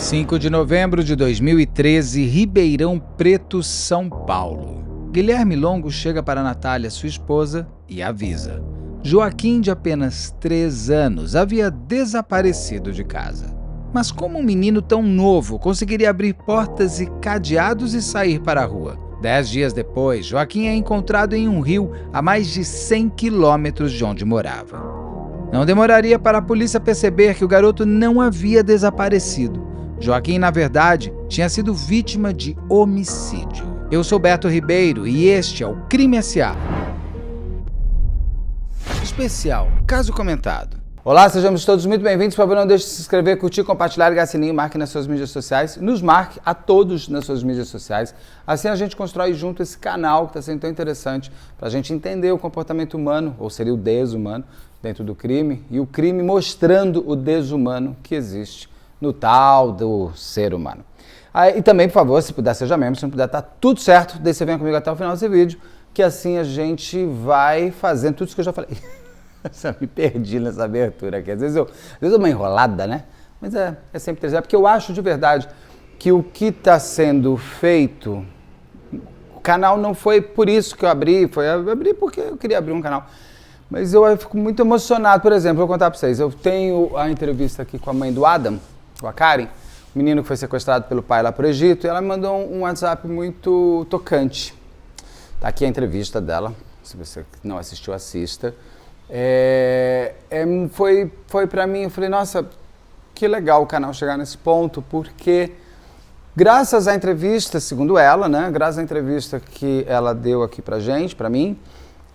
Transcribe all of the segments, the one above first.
5 de novembro de 2013, Ribeirão Preto, São Paulo. Guilherme Longo chega para Natália, sua esposa, e avisa. Joaquim, de apenas 3 anos, havia desaparecido de casa. Mas como um menino tão novo conseguiria abrir portas e cadeados e sair para a rua? 10 dias depois, Joaquim é encontrado em um rio a mais de 100 quilômetros de onde morava. Não demoraria para a polícia perceber que o garoto não havia desaparecido. Joaquim, na verdade, tinha sido vítima de homicídio. Eu sou Beto Ribeiro e este é o Crime S.A. Especial, caso comentado. Olá, sejamos todos muito bem-vindos. Por favor, não deixe de se inscrever, curtir, compartilhar, ligar o sininho, marque nas suas mídias sociais. Nos marque a todos nas suas mídias sociais. Assim a gente constrói junto esse canal que está sendo tão interessante para a gente entender o comportamento humano, ou seria o desumano, dentro do crime, e o crime mostrando o desumano que existe no tal do ser humano. E também, por favor, se puder, seja membro, se não puder, tá tudo certo, daí você vem comigo até o final desse vídeo, que assim a gente vai fazendo tudo isso que eu já falei. Eu me perdi nessa abertura aqui, às vezes eu dou uma enrolada, né? Mas é sempre interessante, porque eu acho de verdade que o que está sendo feito, o canal não foi por isso que eu abri porque eu queria abrir um canal. Mas eu fico muito emocionado, por exemplo, vou contar para vocês, eu tenho a entrevista aqui com a mãe do Adam, com a Karen, o menino que foi sequestrado pelo pai lá pro Egito, e ela me mandou um WhatsApp muito tocante. Tá aqui a entrevista dela, se você não assistiu, assista. Foi pra mim, eu falei, nossa, que legal o canal chegar nesse ponto, porque graças à entrevista, segundo ela, né, graças à entrevista que ela deu aqui pra gente, pra mim,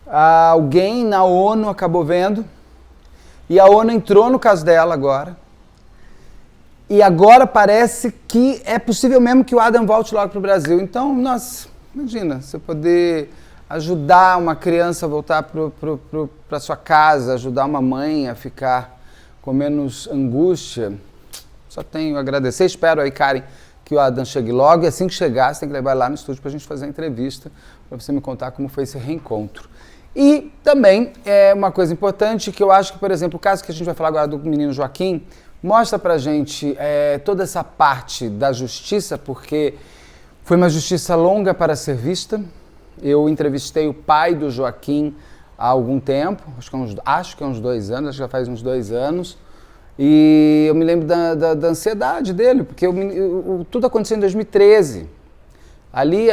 alguém na ONU acabou vendo, e a ONU entrou no caso dela agora, e agora parece que é possível mesmo que o Adam volte logo para o Brasil. Então, nossa, imagina, você poder ajudar uma criança a voltar para sua casa, ajudar uma mãe a ficar com menos angústia. Só tenho a agradecer. Espero aí, Karen, que o Adam chegue logo. E assim que chegar, você tem que levar lá no estúdio para a gente fazer a entrevista, para você me contar como foi esse reencontro. E também é uma coisa importante que eu acho que, por exemplo, o caso que a gente vai falar agora do menino Joaquim, mostra pra gente toda essa parte da justiça, porque foi uma justiça longa para ser vista. Eu entrevistei o pai do Joaquim há algum tempo, acho que é uns 2 anos, acho que já faz uns 2 anos, e eu me lembro da ansiedade dele, porque tudo aconteceu em 2013. Ali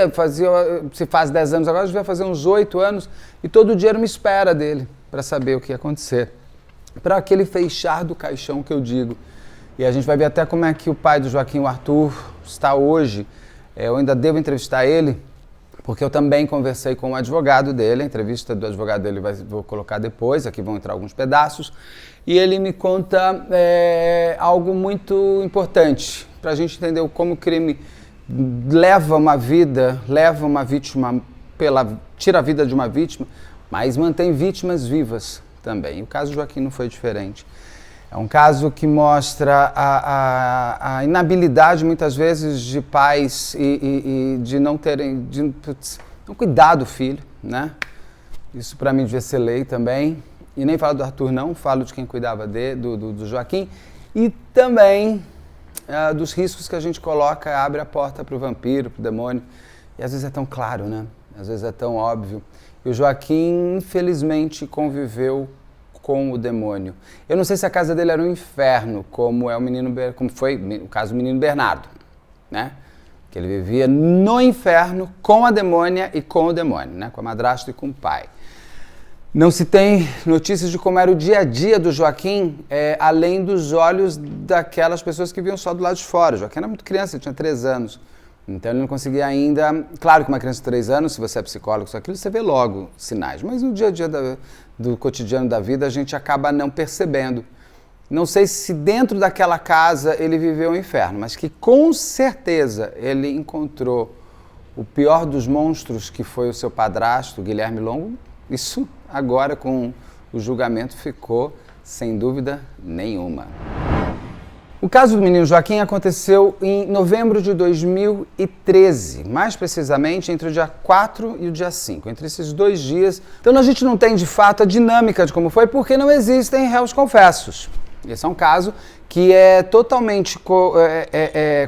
se faz 10 anos agora, já vai fazer uns 8 anos, e todo dia era uma espera dele para saber o que ia acontecer. Para aquele fechar do caixão que eu digo. E a gente vai ver até como é que o pai do Joaquim, o Arthur, está hoje. Eu ainda devo entrevistar ele, porque eu também conversei com o advogado dele. A entrevista do advogado dele vou colocar depois, aqui vão entrar alguns pedaços. E ele me conta algo muito importante, para a gente entender como o crime leva uma vítima, tira a vida de uma vítima, mas mantém vítimas vivas também. O caso do Joaquim não foi diferente. É um caso que mostra a inabilidade, muitas vezes, de pais e de não cuidar do filho, né? Isso para mim devia ser lei também. E nem falo do Arthur, não, falo de quem cuidava do Joaquim. E também dos riscos que a gente coloca, abre a porta para o vampiro, para o demônio. E às vezes é tão claro, né? Às vezes é tão óbvio. E o Joaquim, infelizmente, conviveu com o demônio. Eu não sei se a casa dele era um inferno, como foi o caso do menino Bernardo, né? Que ele vivia no inferno com a demônia e com o demônio, né? Com a madrasta e com o pai. Não se tem notícias de como era o dia a dia do Joaquim, além dos olhos daquelas pessoas que viam só do lado de fora. O Joaquim era muito criança, ele tinha 3 anos. Então ele não conseguia ainda... Claro que uma criança de 3 anos, se você é psicólogo, isso aquilo, você vê logo sinais. Mas no dia a dia do cotidiano da vida, a gente acaba não percebendo. Não sei se dentro daquela casa ele viveu um inferno, mas que com certeza ele encontrou o pior dos monstros, que foi o seu padrasto, Guilherme Longo. Isso agora com o julgamento ficou sem dúvida nenhuma. O caso do menino Joaquim aconteceu em novembro de 2013, mais precisamente entre o dia 4 e o dia 5, entre esses 2 dias. Então a gente não tem de fato a dinâmica de como foi, porque não existem réus confessos. Esse é um caso que é totalmente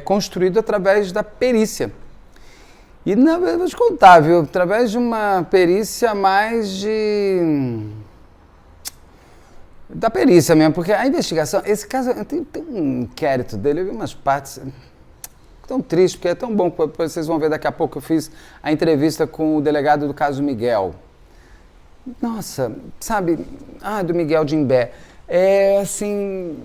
construído através da perícia. E vou te contar, viu? Através de uma perícia da perícia mesmo, porque a investigação, esse caso, tem um inquérito dele, eu vi umas partes tão tristes, porque é tão bom, vocês vão ver daqui a pouco, eu fiz a entrevista com o delegado do caso Miguel. Nossa, sabe, do Miguel de Imbé. É assim,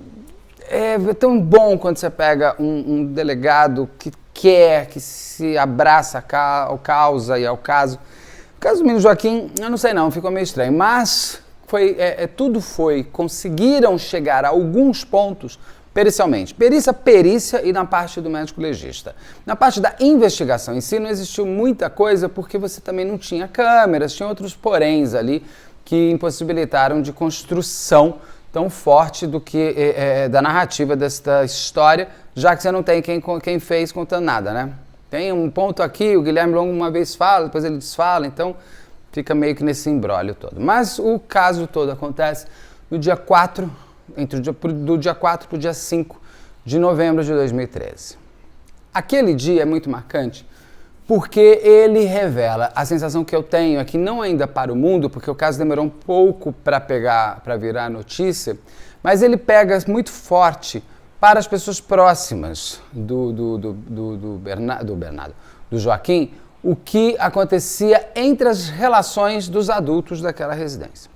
é tão bom quando você pega um delegado que se abraça ao causa e ao caso. O caso do menino Joaquim, eu não sei não, ficou meio estranho, mas conseguiram chegar a alguns pontos pericialmente. Perícia e na parte do médico legista. Na parte da investigação em si não existiu muita coisa porque você também não tinha câmeras, tinha outros poréns ali que impossibilitaram de construção tão forte do que da narrativa desta história, já que você não tem quem fez contando nada, né? Tem um ponto aqui, o Guilherme Longo uma vez fala, depois ele desfala, então fica meio que nesse imbróglio todo. Mas o caso todo acontece no dia 4, do dia 4 para o dia 5 de novembro de 2013. Aquele dia é muito marcante porque ele revela a sensação que eu tenho aqui, não ainda para o mundo, porque o caso demorou um pouco para virar notícia, mas ele pega muito forte para as pessoas próximas do Joaquim, o que acontecia entre as relações dos adultos daquela residência.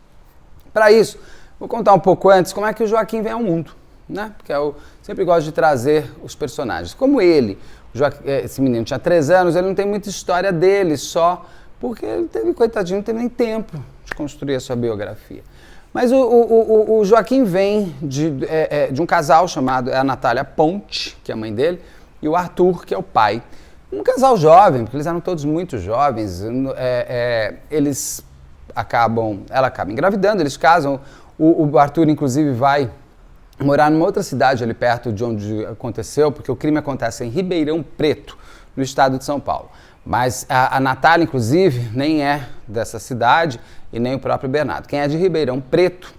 Para isso, vou contar um pouco antes como é que o Joaquim vem ao mundo, né? Porque eu sempre gosto de trazer os personagens. Como esse menino tinha 3 anos, ele não tem muita história dele, só porque ele coitadinho, não teve nem tempo de construir a sua biografia. Mas o Joaquim vem de um casal chamado a Natália Ponte, que é a mãe dele, e o Arthur, que é o pai. Um casal jovem, porque eles eram todos muito jovens, ela acaba engravidando, eles casam, o Arthur inclusive vai morar numa outra cidade ali perto de onde aconteceu, porque o crime acontece em Ribeirão Preto, no estado de São Paulo. Mas a Natália, inclusive, nem é dessa cidade e nem o próprio Bernardo. Quem é de Ribeirão Preto,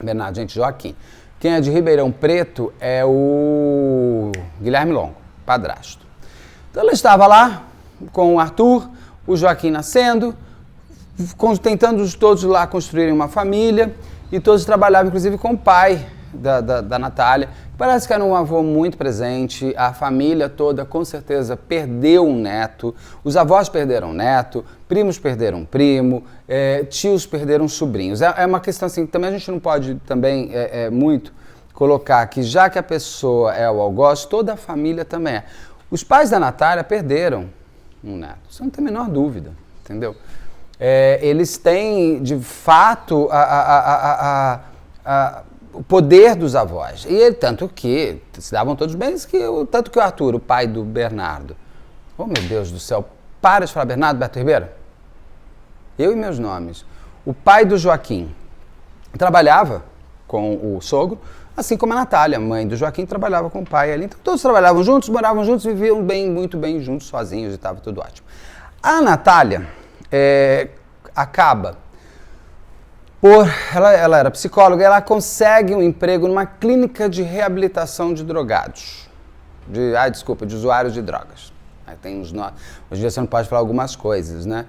Bernardo, gente, Joaquim. Quem é de Ribeirão Preto é o Guilherme Longo, padrasto. Então ela estava lá com o Arthur, o Joaquim nascendo, tentando todos lá construírem uma família, e todos trabalhavam inclusive com o pai da Natália. Parece que era um avô muito presente, a família toda com certeza perdeu um neto, os avós perderam um neto, primos perderam um primo, tios perderam sobrinhos. É uma questão assim, também a gente não pode também muito colocar que já que a pessoa é o algoz, toda a família também é. Os pais da Natália perderam um neto, isso não tem a menor dúvida, entendeu? Eles têm, de fato, o poder dos avós. E tanto que se davam todos bem, tanto que o Arthur, o pai do Bernardo, oh meu Deus do céu, para de falar Bernardo, Beto Ribeiro. Eu e meus nomes. O pai do Joaquim trabalhava com o sogro, assim como a Natália, mãe do Joaquim, trabalhava com o pai ali. Então todos trabalhavam juntos, moravam juntos, viviam bem, muito bem juntos, sozinhos, e estava tudo ótimo. A Natália acaba ela era psicóloga, ela consegue um emprego numa clínica de reabilitação de drogados, de usuários de drogas. Aí tem hoje em dia você não pode falar algumas coisas, né?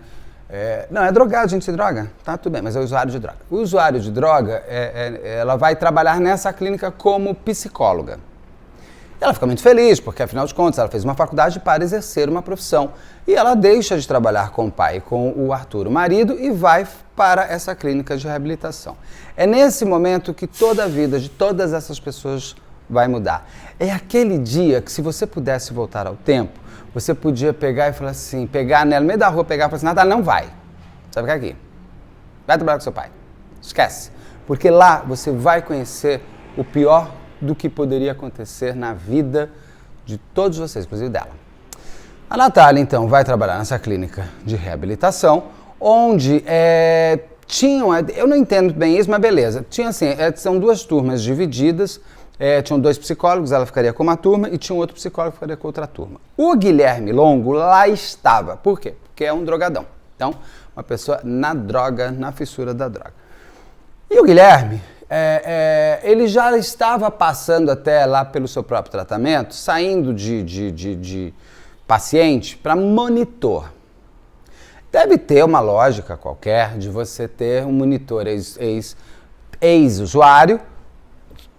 Não, é drogado, gente se droga, tá tudo bem, mas é usuário de droga. O usuário de droga, ela vai trabalhar nessa clínica como psicóloga. Ela fica muito feliz, porque afinal de contas ela fez uma faculdade para exercer uma profissão. E ela deixa de trabalhar com o pai, com o Arthur, o marido, e vai para essa clínica de reabilitação. É nesse momento que toda a vida de todas essas pessoas vai mudar. É aquele dia que, se você pudesse voltar ao tempo, você podia pegar e falar assim, pegar nela no meio da rua, pegar e falar assim, Natália, não vai. Você vai ficar aqui. Vai trabalhar com seu pai. Esquece. Porque lá você vai conhecer o pior do que poderia acontecer na vida de todos vocês, inclusive dela. A Natália, então, vai trabalhar nessa clínica de reabilitação, onde eu não entendo bem isso, mas beleza. Tinha assim, são 2 turmas divididas, tinham 2 psicólogos, ela ficaria com uma turma, e tinha um outro psicólogo que ficaria com outra turma. O Guilherme Longo lá estava. Por quê? Porque é um drogadão. Então, uma pessoa na droga, na fissura da droga. E o Guilherme ele já estava passando até lá pelo seu próprio tratamento, saindo de paciente para monitor. Deve ter uma lógica qualquer de você ter um monitor ex-usuário,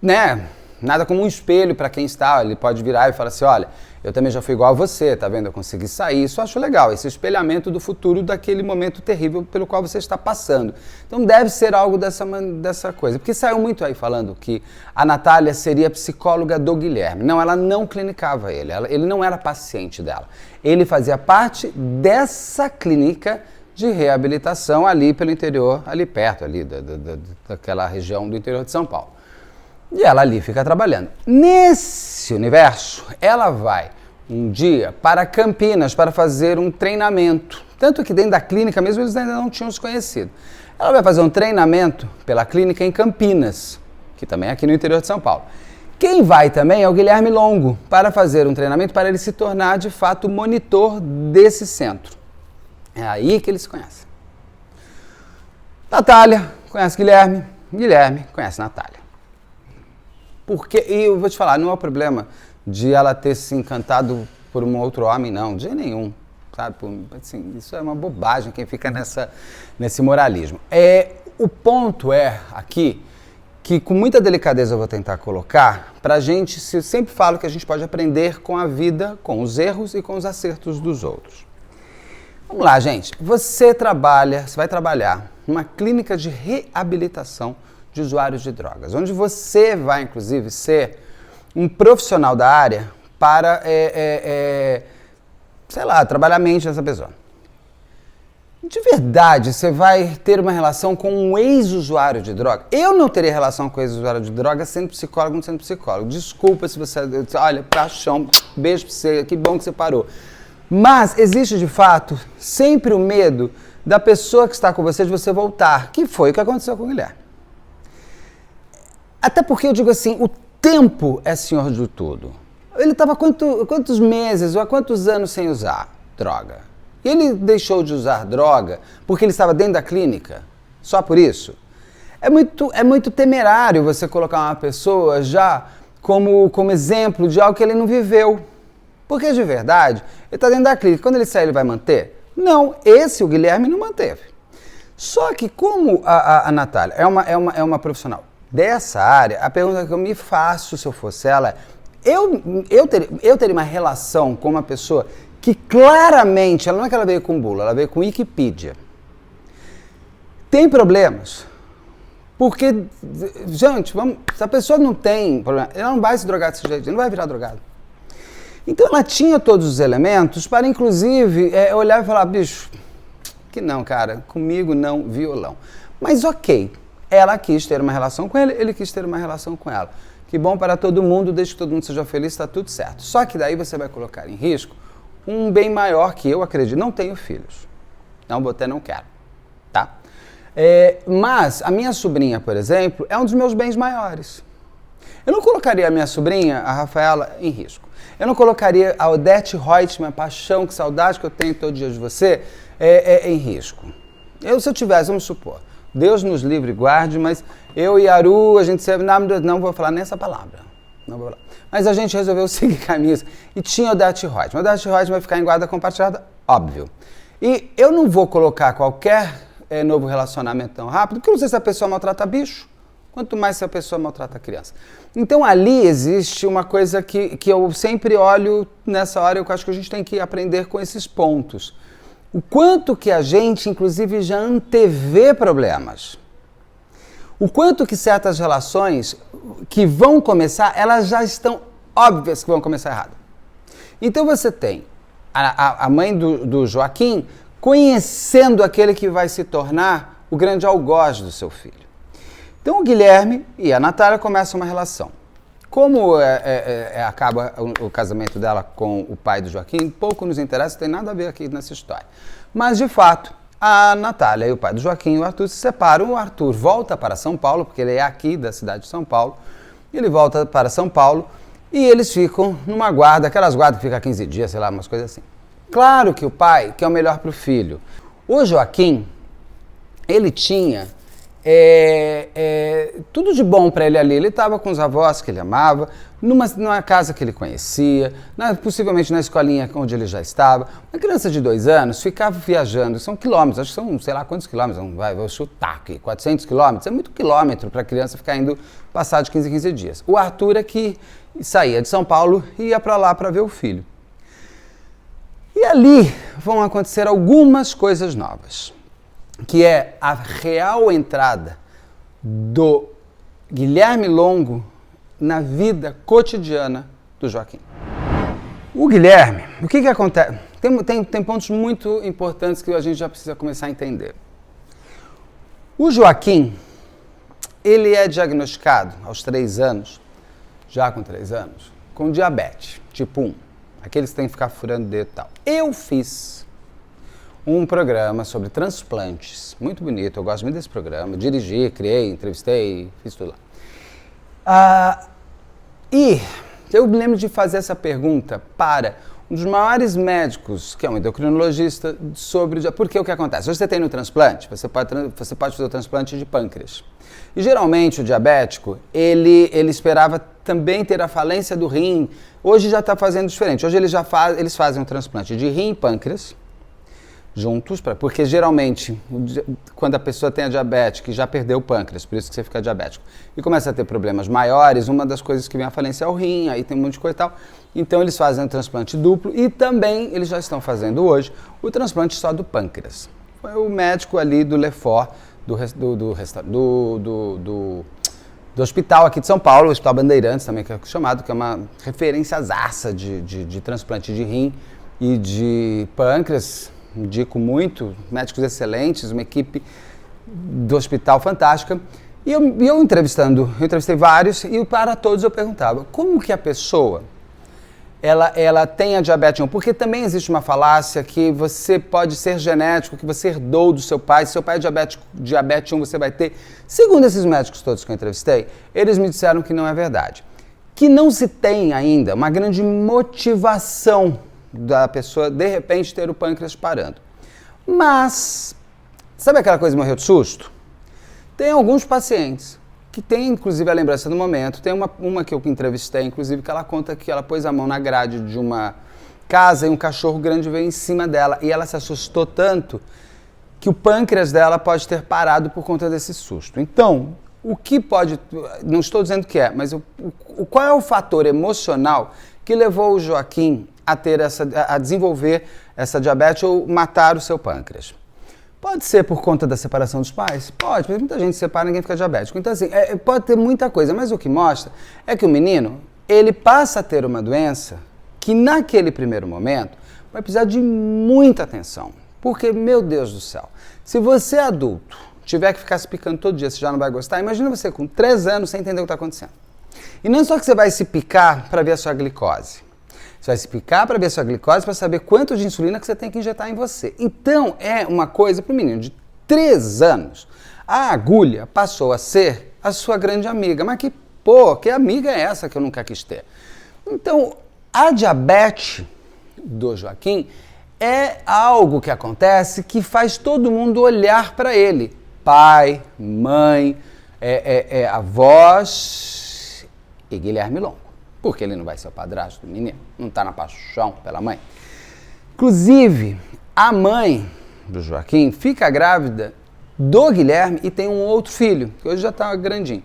né? Nada como um espelho para quem está, ele pode virar e falar assim, olha, eu também já fui igual a você, tá vendo? Eu consegui sair, isso eu acho legal, esse espelhamento do futuro daquele momento terrível pelo qual você está passando. Então deve ser algo dessa coisa, porque saiu muito aí falando que a Natália seria psicóloga do Guilherme. Não, ela não clinicava ele não era paciente dela. Ele fazia parte dessa clínica de reabilitação ali pelo interior, ali perto, ali daquela região do interior de São Paulo. E ela ali fica trabalhando. Nesse universo, ela vai um dia para Campinas para fazer um treinamento. Tanto que dentro da clínica mesmo eles ainda não tinham se conhecido. Ela vai fazer um treinamento pela clínica em Campinas, que também é aqui no interior de São Paulo. Quem vai também é o Guilherme Longo, para fazer um treinamento para ele se tornar de fato monitor desse centro. É aí que eles se conhecem. Natália conhece Guilherme, Guilherme conhece Natália. Porque, e eu vou te falar, não é o problema de ela ter se encantado por um outro homem, não, de nenhum, sabe? Assim, isso é uma bobagem quem fica nesse moralismo. O ponto é, aqui, que com muita delicadeza eu vou tentar colocar, pra gente, eu sempre falo que a gente pode aprender com a vida, com os erros e com os acertos dos outros. Vamos lá, gente. Você vai trabalhar numa clínica de reabilitação de usuários de drogas, onde você vai, inclusive, ser um profissional da área para, sei lá, trabalhar a mente dessa pessoa. De verdade, você vai ter uma relação com um ex-usuário de droga? Eu não teria relação com ex-usuário de droga sendo psicólogo ou não sendo psicólogo. Desculpa se você... Olha, paixão, beijo pra você, que bom que você parou. Mas existe, de fato, sempre o medo da pessoa que está com você de você voltar, que foi o que aconteceu com o Guilherme. Até porque eu digo assim, o tempo é senhor de tudo. Ele estava quantos meses ou há quantos anos sem usar droga? Ele deixou de usar droga porque ele estava dentro da clínica? Só por isso? É muito temerário você colocar uma pessoa já como exemplo de algo que ele não viveu. Porque, de verdade, ele está dentro da clínica. Quando ele sair, ele vai manter? Não, o Guilherme não manteve. Só que como a Natália é uma profissional dessa área, a pergunta que eu me faço se eu fosse ela é, eu teria uma relação com uma pessoa que claramente, ela não é que ela veio com bula, ela veio com Wikipedia. Tem problemas. Porque, gente, se a pessoa não tem problema, ela não vai se drogar desse jeito, ela não vai virar drogado. Então ela tinha todos os elementos para, inclusive, olhar e falar, bicho, que não, cara, comigo não, violão. Mas ok, ela quis ter uma relação com ele, ele quis ter uma relação com ela. Que bom para todo mundo, desde que todo mundo seja feliz, está tudo certo. Só que daí você vai colocar em risco um bem maior que eu acredito. Não tenho filhos, não quero, tá? Mas a minha sobrinha, por exemplo, é um dos meus bens maiores. Eu não colocaria a minha sobrinha, a Rafaela, em risco. Eu não colocaria a Odete Reutemann, paixão, que saudade que eu tenho todo dia de você, em risco. Se eu tivesse, vamos supor, Deus nos livre e guarde, mas eu e Aru, a gente sempre, não vou falar nessa palavra, não vou falar. Mas a gente resolveu seguir caminhos e tinha Odete Reutemann. Odete Reutemann vai ficar em guarda compartilhada, óbvio. E eu não vou colocar qualquer novo relacionamento tão rápido, porque eu não sei se a pessoa maltrata bicho, quanto mais se a pessoa maltrata a criança. Então ali existe uma coisa que eu sempre olho nessa hora, eu acho que a gente tem que aprender com esses pontos. O quanto que a gente, inclusive, já antevê problemas. O quanto que certas relações que vão começar, elas já estão óbvias que vão começar errado. Então você tem a mãe do Joaquim conhecendo aquele que vai se tornar o grande algoz do seu filho. Então o Guilherme e a Natália começam uma relação. Como acaba o casamento dela com o pai do Joaquim, pouco nos interessa, tem nada a ver aqui nessa história. Mas, de fato, a Natália e o pai do Joaquim, o Arthur, se separam. O Arthur volta para São Paulo, porque ele é aqui da cidade de São Paulo. Ele volta para São Paulo e eles ficam numa guarda, aquelas guardas que ficam 15 dias, sei lá, umas coisas assim. Claro que o pai quer o melhor para o filho. O Joaquim, ele tinha tudo de bom para ele ali. Ele estava com os avós que ele amava, numa casa que ele conhecia, possivelmente na escolinha onde ele já estava. Uma criança de 2 anos ficava viajando, são quilômetros, acho que são sei lá quantos quilômetros, vou chutar aqui, 400 quilômetros, é muito quilômetro para a criança ficar indo passar de 15 em 15 dias. O Arthur é que saía de São Paulo e ia para lá para ver o filho. E ali vão acontecer algumas coisas novas, que é a real entrada do Guilherme Longo na vida cotidiana do Joaquim. O Guilherme, o que acontece? Tem pontos muito importantes que a gente já precisa começar a entender. O Joaquim, ele é diagnosticado aos 3 anos, já com 3 anos, com diabetes, tipo 1. Aqueles que têm que ficar furando o dedo e tal. Eu fiz um programa sobre transplantes, muito bonito, eu gosto muito desse programa, dirigi, criei, entrevistei, fiz tudo lá. E eu me lembro de fazer essa pergunta para um dos maiores médicos, que é um endocrinologista, sobre porque o que acontece? Hoje você tem no transplante, você pode fazer o transplante de pâncreas. E geralmente o diabético, ele esperava também ter a falência do rim. Hoje já está fazendo diferente. Hoje eles fazem um transplante de rim e pâncreas juntos, porque geralmente quando a pessoa tem a diabetes, que já perdeu o pâncreas, por isso que você fica diabético, e começa a ter problemas maiores, uma das coisas que vem a falência é o rim, aí tem um monte de coisa e tal. Então eles fazem um transplante duplo e também eles já estão fazendo hoje o transplante só do pâncreas. Foi o médico ali do Lefort, do hospital aqui de São Paulo, o Hospital Bandeirantes também, que é chamado, que é uma referência-zaça de transplante de rim e de pâncreas. Indico muito, médicos excelentes, uma equipe do hospital fantástica. E eu entrevistei vários e para todos eu perguntava, como que a pessoa ela tem a diabetes 1? Porque também existe uma falácia que você pode ser genético, que você herdou do seu pai. Se seu pai é diabetes 1, você vai ter. Segundo esses médicos todos que eu entrevistei, eles me disseram que não é verdade. Que não se tem ainda uma grande motivação da pessoa, de repente, ter o pâncreas parando. Mas, sabe aquela coisa de morrer de susto? Tem alguns pacientes que tem, inclusive, a lembrança do momento. Tem uma que eu entrevistei, inclusive, que ela conta que ela pôs a mão na grade de uma casa e um cachorro grande veio em cima dela. E ela se assustou tanto que o pâncreas dela pode ter parado por conta desse susto. Então, o que pode... Não estou dizendo que é, mas qual é o fator emocional que levou o Joaquim a desenvolver essa diabetes ou matar o seu pâncreas? Pode ser por conta da separação dos pais? Pode, porque muita gente se separa e ninguém fica diabético. Então, assim, pode ter muita coisa, mas o que mostra é que o menino, ele passa a ter uma doença que naquele primeiro momento vai precisar de muita atenção. Porque, meu Deus do céu, se você adulto tiver que ficar se picando todo dia, você já não vai gostar, imagina você com 3 anos sem entender o que está acontecendo. E não só que você vai se picar para ver a sua glicose. Você vai se picar para ver a sua glicose para saber quanto de insulina que você tem que injetar em você. Então, é uma coisa para o menino de 3 anos. A agulha passou a ser a sua grande amiga. Mas que amiga é essa que eu nunca quis ter? Então, a diabetes do Joaquim é algo que acontece que faz todo mundo olhar para ele. Pai, mãe, avós e Guilherme Longo. Porque ele não vai ser o padrasto do menino, não está na paixão pela mãe. Inclusive, a mãe do Joaquim fica grávida do Guilherme e tem um outro filho, que hoje já está grandinho.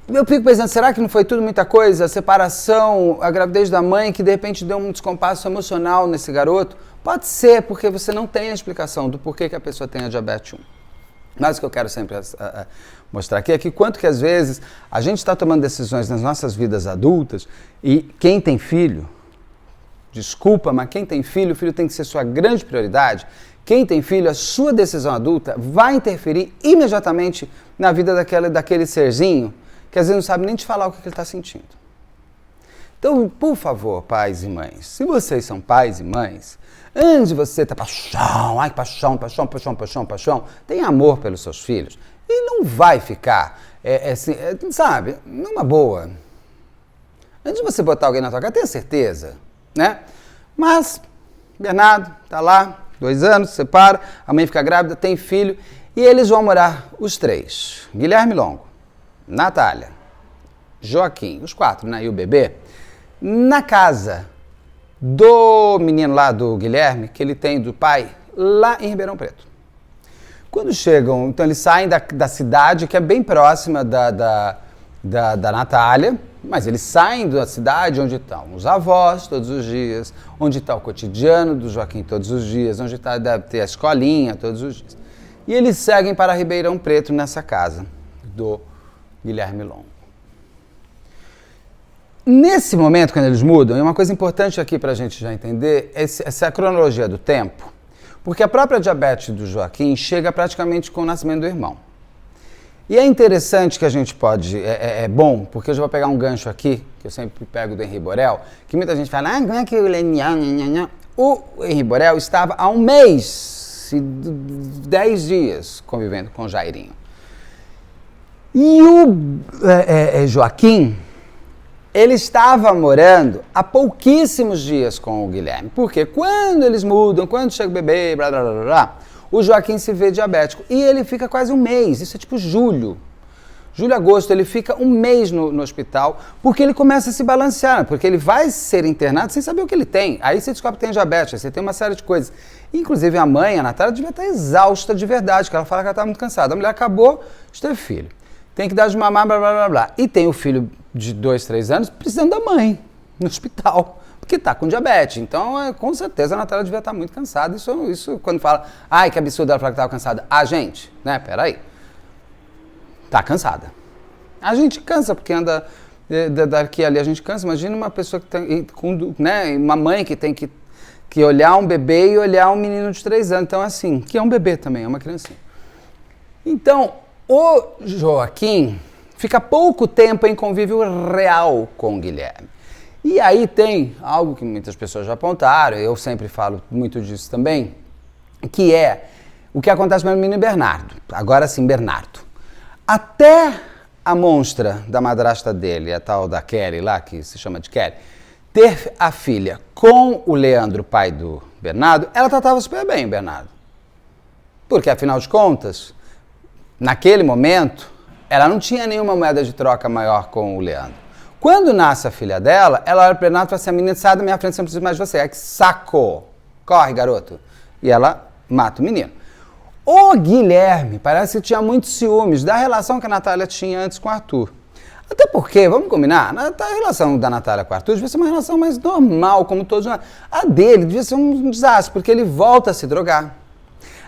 Eu fico pensando, será que não foi tudo muita coisa? A separação, a gravidez da mãe, que de repente deu um descompasso emocional nesse garoto? Pode ser, porque você não tem a explicação do porquê que a pessoa tem a diabetes 1. Mas o que eu quero sempre mostrar aqui é que quanto que às vezes a gente está tomando decisões nas nossas vidas adultas e quem tem filho, desculpa, mas quem tem filho, o filho tem que ser sua grande prioridade. Quem tem filho, a sua decisão adulta vai interferir imediatamente na vida daquele serzinho que às vezes não sabe nem te falar o que ele está sentindo. Então, por favor, pais e mães, se vocês são pais e mães, antes de você ter paixão, ai, paixão, tem amor pelos seus filhos e não vai ficar, sabe, numa boa. Antes de você botar alguém na tua casa, tenha certeza, né? Mas, Bernardo tá lá, 2 anos, separa, a mãe fica grávida, tem filho, E eles vão morar os três, Guilherme Longo, Natália, Joaquim, os quatro, né, e o bebê, na casa do menino lá do Guilherme, que ele tem do pai, lá em Ribeirão Preto. Quando chegam, então eles saem da cidade, que é bem próxima da Natália, mas eles saem da cidade onde estão os avós todos os dias, onde está o cotidiano do Joaquim todos os dias, onde deve ter a escolinha todos os dias. E eles seguem para Ribeirão Preto nessa casa do Guilherme Longo. Nesse momento, quando eles mudam, é uma coisa importante aqui para a gente já entender, essa é a cronologia do tempo, porque a própria diabetes do Joaquim chega praticamente com o nascimento do irmão. E é interessante que a gente pode, é bom, porque eu já vou pegar um gancho aqui, que eu sempre pego do Henri Borel, que muita gente fala, como é que o Henri Borel estava há um mês, 10 dias, convivendo com o Jairinho. E o Joaquim, ele estava morando há pouquíssimos dias com o Guilherme, porque quando eles mudam, quando chega o bebê, blá, blá, blá, blá, o Joaquim se vê diabético e ele fica quase um mês, isso é tipo julho, agosto, ele fica um mês no hospital, porque ele começa a se balancear, porque ele vai ser internado sem saber o que ele tem, aí você descobre que tem diabetes, aí você tem uma série de coisas. Inclusive a mãe, a Natália, devia estar exausta de verdade, que ela fala que ela estava muito cansada, a mulher acabou de ter filho, tem que dar de mamar, blá, blá, blá, blá, e tem o filho de 2, 3 anos precisando da mãe no hospital, porque está com diabetes. Então, com certeza, a Natália devia estar muito cansada. Isso quando fala, ai, que absurdo ela falar que estava cansada. A gente, né, peraí, está cansada. A gente cansa, porque anda daqui ali, a gente cansa. Imagina uma pessoa que tem, né, uma mãe que tem que olhar um bebê e olhar um menino de 3 anos. Então, assim, que é um bebê também, é uma criancinha. Então, o Joaquim fica pouco tempo em convívio real com o Guilherme. E aí tem algo que muitas pessoas já apontaram, eu sempre falo muito disso também, que é o que acontece com o menino Bernardo. Agora sim, Bernardo. Até a monstra da madrasta dele, a tal da Kelly lá, que se chama de Kelly, ter a filha com o Leandro, pai do Bernardo, ela tratava super bem o Bernardo. Porque, afinal de contas, naquele momento, ela não tinha nenhuma moeda de troca maior com o Leandro. Quando nasce a filha dela, ela olha para o Bernardo e fala assim, a menina sai da minha frente, você não precisa mais de você. É que saco! Corre, garoto! E ela mata o menino. O Guilherme parece que tinha muitos ciúmes da relação que a Natália tinha antes com o Arthur. Até porque, vamos combinar, a relação da Natália com o Arthur devia ser uma relação mais normal, como todos. A dele devia ser um desastre, porque ele volta a se drogar.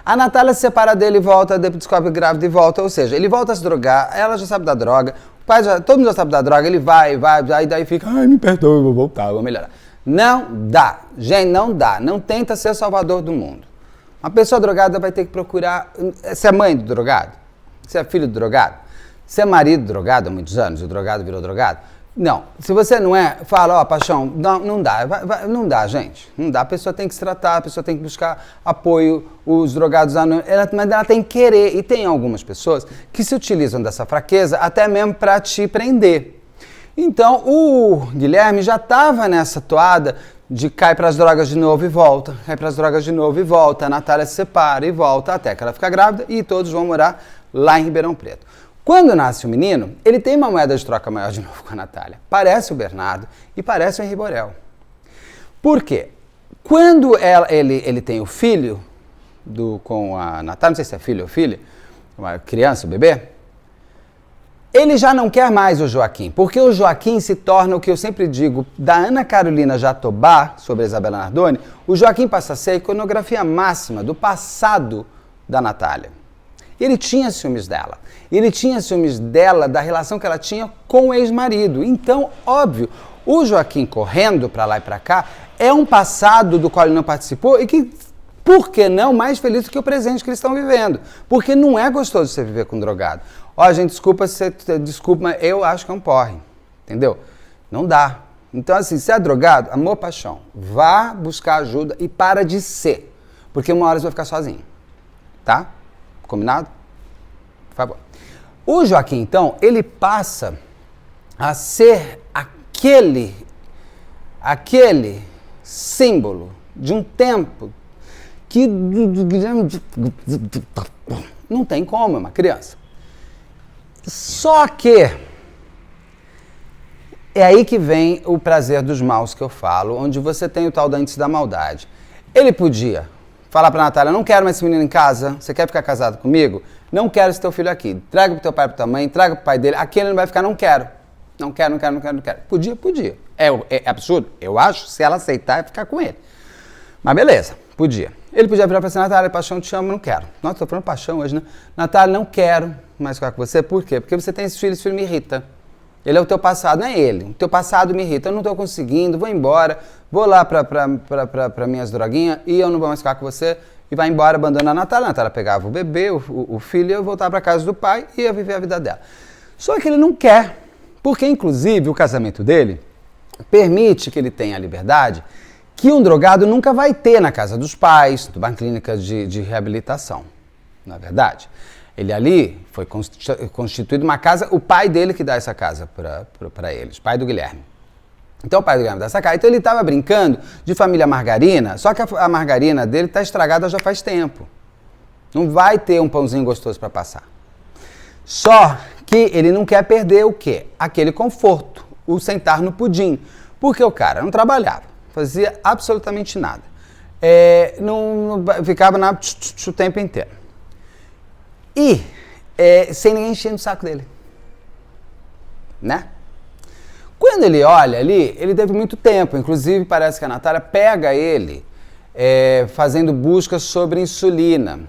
A Natália se separa dele e volta, depois descobre grávida e volta, ou seja, ele volta a se drogar, ela já sabe da droga, o pai todo mundo já sabe da droga, ele vai, aí daí fica, ai, me perdoa, eu vou voltar, eu vou melhorar. Não dá, gente, não dá, não tenta ser salvador do mundo. Uma pessoa drogada vai ter que procurar, se é mãe do drogado, se é filho do drogado, se é marido drogado há muitos anos, o drogado virou drogado, não, se você não é, fala, ó, paixão, não dá, não dá, gente, não dá, a pessoa tem que se tratar, a pessoa tem que buscar apoio, os drogados, mas ela tem que querer, e tem algumas pessoas que se utilizam dessa fraqueza até mesmo para te prender. Então, o Guilherme já estava nessa toada de cai para as drogas de novo e volta, cai para as drogas de novo e volta, a Natália se separa e volta até que ela fica grávida e todos vão morar lá em Ribeirão Preto. Quando nasce o menino, ele tem uma moeda de troca maior de novo com a Natália. Parece o Bernardo e parece o Henri Borel. Por quê? Quando ele tem o filho com a Natália, não sei se é filho ou filha, uma criança, um bebê, ele já não quer mais o Joaquim, porque o Joaquim se torna o que eu sempre digo, da Ana Carolina Jatobá, sobre a Isabela Nardoni, o Joaquim passa a ser a iconografia máxima do passado da Natália. Ele tinha ciúmes dela. Ele tinha ciúmes dela, da relação que ela tinha com o ex-marido. Então, óbvio, o Joaquim correndo para lá e para cá é um passado do qual ele não participou e que, por que não, mais feliz do que o presente que eles estão vivendo. Porque não é gostoso você viver com drogado. Ó, gente, desculpa, mas eu acho que é um porre. Entendeu? Não dá. Então, assim, se é drogado, amor, paixão, vá buscar ajuda e para de ser. Porque uma hora você vai ficar sozinho. Tá? Combinado? Por favor. O Joaquim, então, ele passa a ser aquele símbolo de um tempo que Não tem como, é uma criança. Só que é aí que vem o prazer dos maus que eu falo, onde você tem o tal do índice da maldade. Ele podia falar pra Natália, não quero mais esse menino em casa, você quer ficar casado comigo? Não quero esse teu filho aqui. Traga pro teu pai e pra tua mãe, traga pro pai dele. Aqui ele não vai ficar, não quero. Não quero. Podia. É absurdo? Eu acho, se ela aceitar, é ficar com ele. Mas beleza, podia. Ele podia virar pra você, Natália, paixão, te amo, não quero. Nossa, tô falando paixão hoje, né? Natália, não quero mais ficar com você. Por quê? Porque você tem esse filho me irrita. Ele é o teu passado, não é ele. O teu passado me irrita, eu não tô conseguindo, vou embora, vou lá pra minhas droguinhas e eu não vou mais ficar com você. E vai embora, abandona a Natália. A Natália pegava o bebê, o filho, e eu voltava pra casa do pai e ia viver a vida dela. Só que ele não quer, porque inclusive o casamento dele permite que ele tenha a liberdade que um drogado nunca vai ter na casa dos pais, numa clínica de reabilitação, na verdade. Ele ali foi constituído uma casa, o pai dele que dá essa casa para eles, pai do Guilherme. Então o pai do Guilherme dá essa casa. Então ele estava brincando de família margarina, só que a margarina dele está estragada já faz tempo. Não vai ter um pãozinho gostoso para passar. Só que ele não quer perder o quê? Aquele conforto, o sentar no pudim. Porque o cara não trabalhava, fazia absolutamente nada. Ficava o tempo inteiro. E sem ninguém enchendo o saco dele. Né? Quando ele olha ali, ele teve muito tempo. Inclusive, parece que a Natália pega ele fazendo buscas sobre insulina,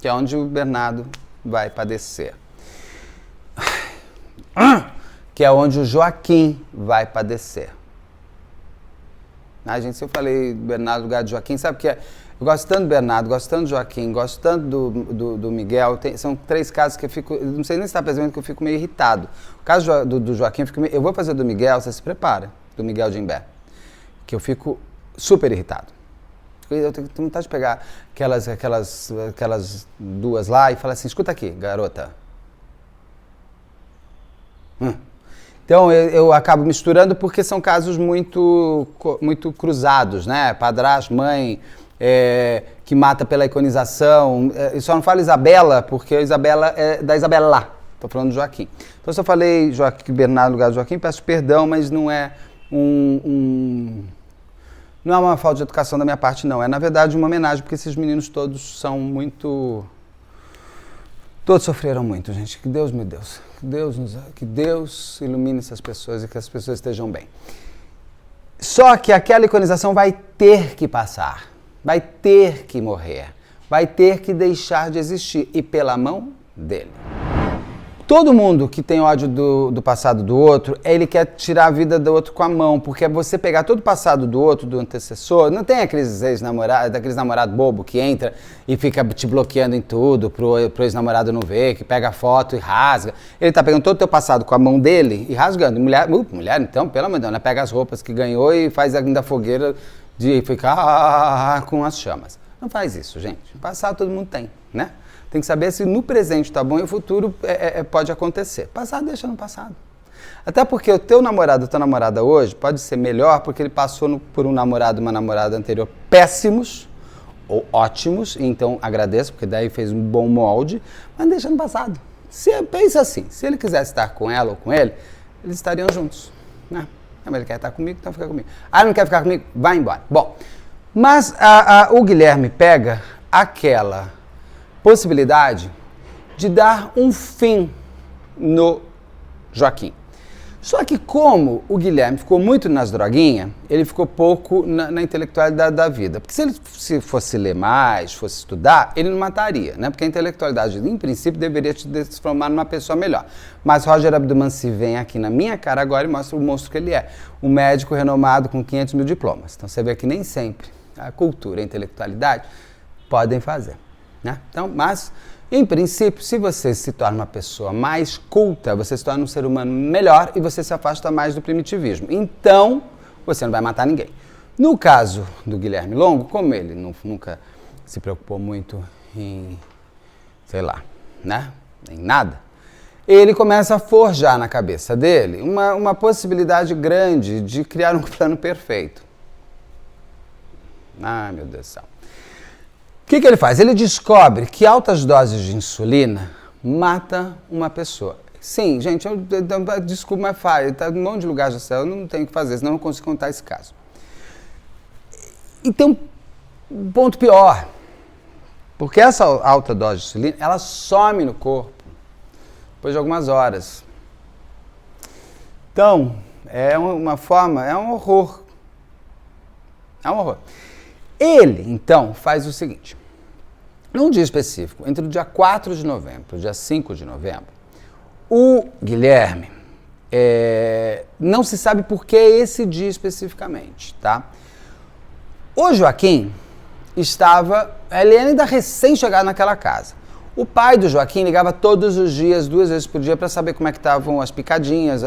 que é onde o Bernardo vai padecer. Que é onde o Joaquim vai padecer. Ah, gente, se eu falei Bernardo no lugar de Joaquim, sabe o que é? Eu gosto tanto do Bernardo, gosto tanto do Joaquim, gosto tanto do Miguel. São 3 casos que eu fico, não sei nem se está percebendo que eu fico meio irritado. O caso do Joaquim, eu vou fazer do Miguel, você se prepara, do Miguel de Imbé, que eu fico super irritado. Eu tenho vontade de pegar aquelas 2 lá e falar assim, escuta aqui, garota. Então eu acabo misturando porque são casos muito cruzados, né? Padrasto, mãe, que mata pela iconização. Eu só não falo Isabela, porque a Isabela é da Isabela. Estou falando do Joaquim. Então se eu falei Bernardo no lugar do Joaquim, peço perdão, mas não é não é uma falta de educação da minha parte, não. É, na verdade, uma homenagem, porque esses meninos todos são muito... Todos sofreram muito, gente. Que Deus, meu Deus, que Deus ilumine essas pessoas e que as pessoas estejam bem. Só que aquela iconização vai ter que passar, vai ter que morrer, vai ter que deixar de existir, e pela mão dele. Todo mundo que tem ódio do passado do outro, ele quer tirar a vida do outro com a mão, porque é você pegar todo o passado do outro, do antecessor, não tem aqueles namorado bobo que entra e fica te bloqueando em tudo, pro ex-namorado não ver, que pega a foto e rasga. Ele tá pegando todo o teu passado com a mão dele e rasgando. Mulher então, pelo amor de Deus, né? Pega as roupas que ganhou e faz ainda fogueira de ficar com as chamas. Não faz isso, gente. Passado todo mundo tem, né? Tem que saber se no presente tá bom e o futuro pode acontecer. Passado, deixa no passado. Até porque o teu namorado, a tua namorada hoje pode ser melhor porque ele passou por um namorado e uma namorada anterior péssimos ou ótimos, então agradeço, porque daí fez um bom molde, mas deixa no passado. Pensa assim, se ele quisesse estar com ela ou com ele, eles estariam juntos. Né? Mas ele quer estar comigo, então fica comigo. Ah, não quer ficar comigo? Vai embora. Bom, mas o Guilherme pega aquela possibilidade de dar um fim no Joaquim. Só que como o Guilherme ficou muito nas droguinhas, ele ficou pouco na intelectualidade da vida. Porque se ele fosse ler mais, fosse estudar, ele não mataria, né? Porque a intelectualidade, em princípio, deveria te transformar numa pessoa melhor. Mas Roger Abdulmansi vem aqui na minha cara agora e mostra o monstro que ele é. Um médico renomado com 500 mil diplomas. Então você vê que nem sempre a cultura e a intelectualidade podem fazer. Né? Então, mas, em princípio, se você se torna uma pessoa mais culta, você se torna um ser humano melhor e você se afasta mais do primitivismo. Então, você não vai matar ninguém. No caso do Guilherme Longo, como ele nunca se preocupou muito em, sei lá, né? Em nada, ele começa a forjar na cabeça dele uma possibilidade grande de criar um plano perfeito. Ai, meu Deus do céu. que ele faz? Ele descobre que altas doses de insulina mata uma pessoa. Sim, gente, desculpa, mas faz. Tá em um monte de lugar do céu, eu não tenho o que fazer, senão eu não consigo contar esse caso. E tem um ponto pior. Porque essa alta dose de insulina, ela some no corpo depois de algumas horas. Então, é uma forma, é um horror. É um horror. Ele, então, faz o seguinte. Num dia específico, entre o dia 4 de novembro e o dia 5 de novembro, o Guilherme, não se sabe por que esse dia especificamente, tá? O Joaquim ele ainda recém-chegado naquela casa. O pai do Joaquim ligava todos os dias, 2 vezes por dia, para saber como é que estavam as picadinhas,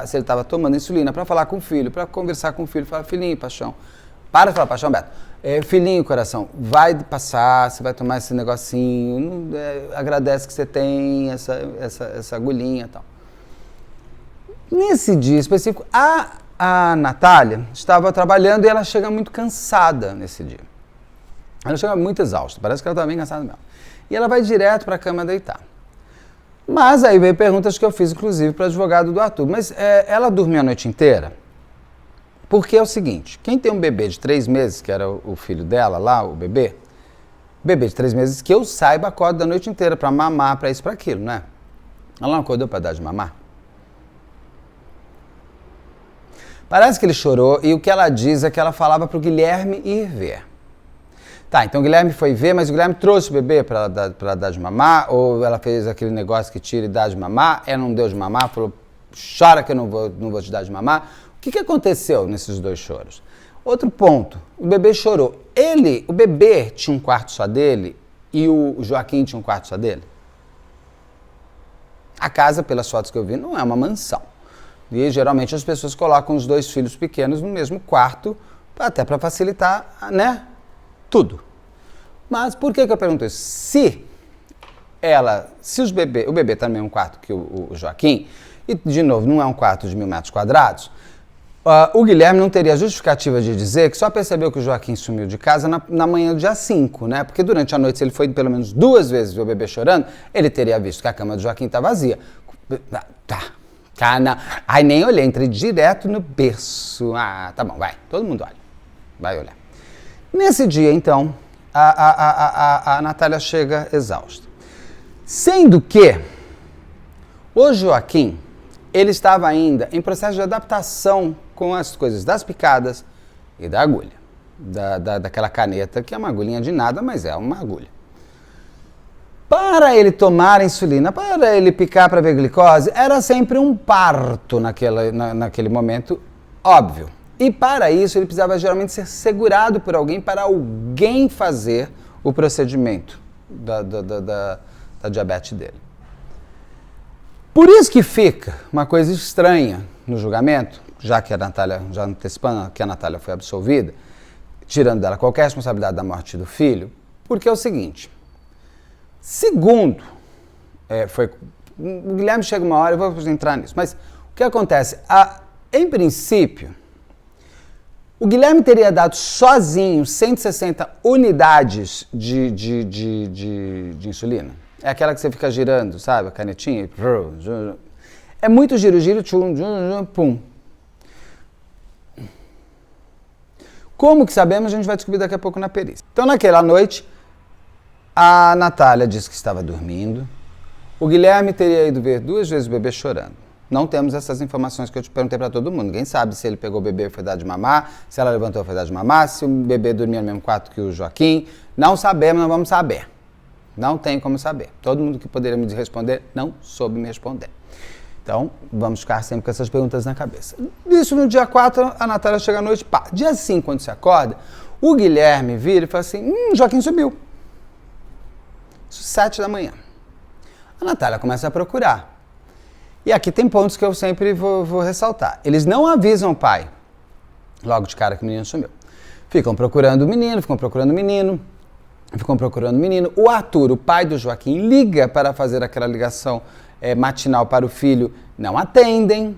se ele estava tomando insulina, para falar com o filho, para conversar com o filho, falar, filhinho, paixão, para de falar, paixão, Beto, filhinho, coração, vai passar, você vai tomar esse negocinho, agradece que você tem essa agulhinha e tal. Nesse dia específico, a Natália estava trabalhando e ela chega muito cansada nesse dia. Ela chega muito exausta, parece que ela estava bem cansada mesmo. E ela vai direto para a cama deitar. Mas aí veio perguntas que eu fiz, inclusive, para o advogado do Arthur. Mas ela dormiu a noite inteira? Porque é o seguinte, quem tem um bebê de 3 meses, que era o filho dela lá, o bebê de 3 meses, que eu saiba, acorda a noite inteira para mamar, para isso, para aquilo, né? Ela não acordou para dar de mamar? Parece que ele chorou e o que ela diz é que ela falava para o Guilherme ir ver. Tá, então o Guilherme foi ver, mas o Guilherme trouxe o bebê para dar de mamar, ou ela fez aquele negócio que tira e dá de mamar, ela não deu de mamar, falou, chora que eu não vou te dar de mamar. O que aconteceu nesses 2 choros? Outro ponto, o bebê chorou. O bebê tinha um quarto só dele e o Joaquim tinha um quarto só dele? A casa, pelas fotos que eu vi, não é uma mansão. E geralmente as pessoas colocam os 2 filhos pequenos no mesmo quarto, até para facilitar, né? Tudo. Mas por que eu pergunto isso? Se o bebê está no mesmo quarto que o Joaquim, e de novo, não é um quarto de 1.000 metros quadrados, o Guilherme não teria justificativa de dizer que só percebeu que o Joaquim sumiu de casa na manhã do dia 5, né? Porque durante a noite, se ele foi pelo menos 2 vezes ver o bebê chorando, ele teria visto que a cama do Joaquim está vazia. Tá, não. Aí nem olhei, entrei direto no berço. Tá bom, vai. Todo mundo olha. Vai olhar. Nesse dia, então, a Natália chega exausta. Sendo que o Joaquim, ele estava ainda em processo de adaptação com as coisas das picadas e da agulha. Daquela caneta, que é uma agulhinha de nada, mas é uma agulha. Para ele tomar insulina, para ele picar para ver glicose, era sempre um parto naquele momento, óbvio. E para isso ele precisava geralmente ser segurado por alguém, para alguém fazer o procedimento da diabetes dele. Por isso que fica uma coisa estranha no julgamento, já antecipando que a Natália foi absolvida, tirando dela qualquer responsabilidade da morte do filho, porque é o seguinte, segundo, o Guilherme chega uma hora, eu vou entrar nisso, mas o que acontece? Em princípio, o Guilherme teria dado sozinho 160 unidades de insulina. É aquela que você fica girando, sabe? A canetinha. É muito giro, pum. Como que sabemos? A gente vai descobrir daqui a pouco na perícia. Então, naquela noite, a Natália disse que estava dormindo. O Guilherme teria ido ver 2 vezes o bebê chorando. Não temos essas informações que eu te perguntei para todo mundo. Ninguém sabe se ele pegou o bebê e foi dar de mamar, se ela levantou e foi dar de mamar, se o bebê dormia no mesmo quarto que o Joaquim. Não sabemos, não vamos saber. Não tem como saber. Todo mundo que poderia me responder não soube me responder. Então, vamos ficar sempre com essas perguntas na cabeça. Isso no dia 4, a Natália chega à noite, pá. Dia 5, quando se acorda, o Guilherme vira e fala assim, Joaquim sumiu. 7 da manhã. A Natália começa a procurar. E aqui tem pontos que eu sempre vou ressaltar. Eles não avisam o pai, logo de cara que o menino sumiu. Ficam procurando o menino, ficam procurando o menino. O Arthur, o pai do Joaquim, liga para fazer aquela ligação matinal para o filho, não atendem.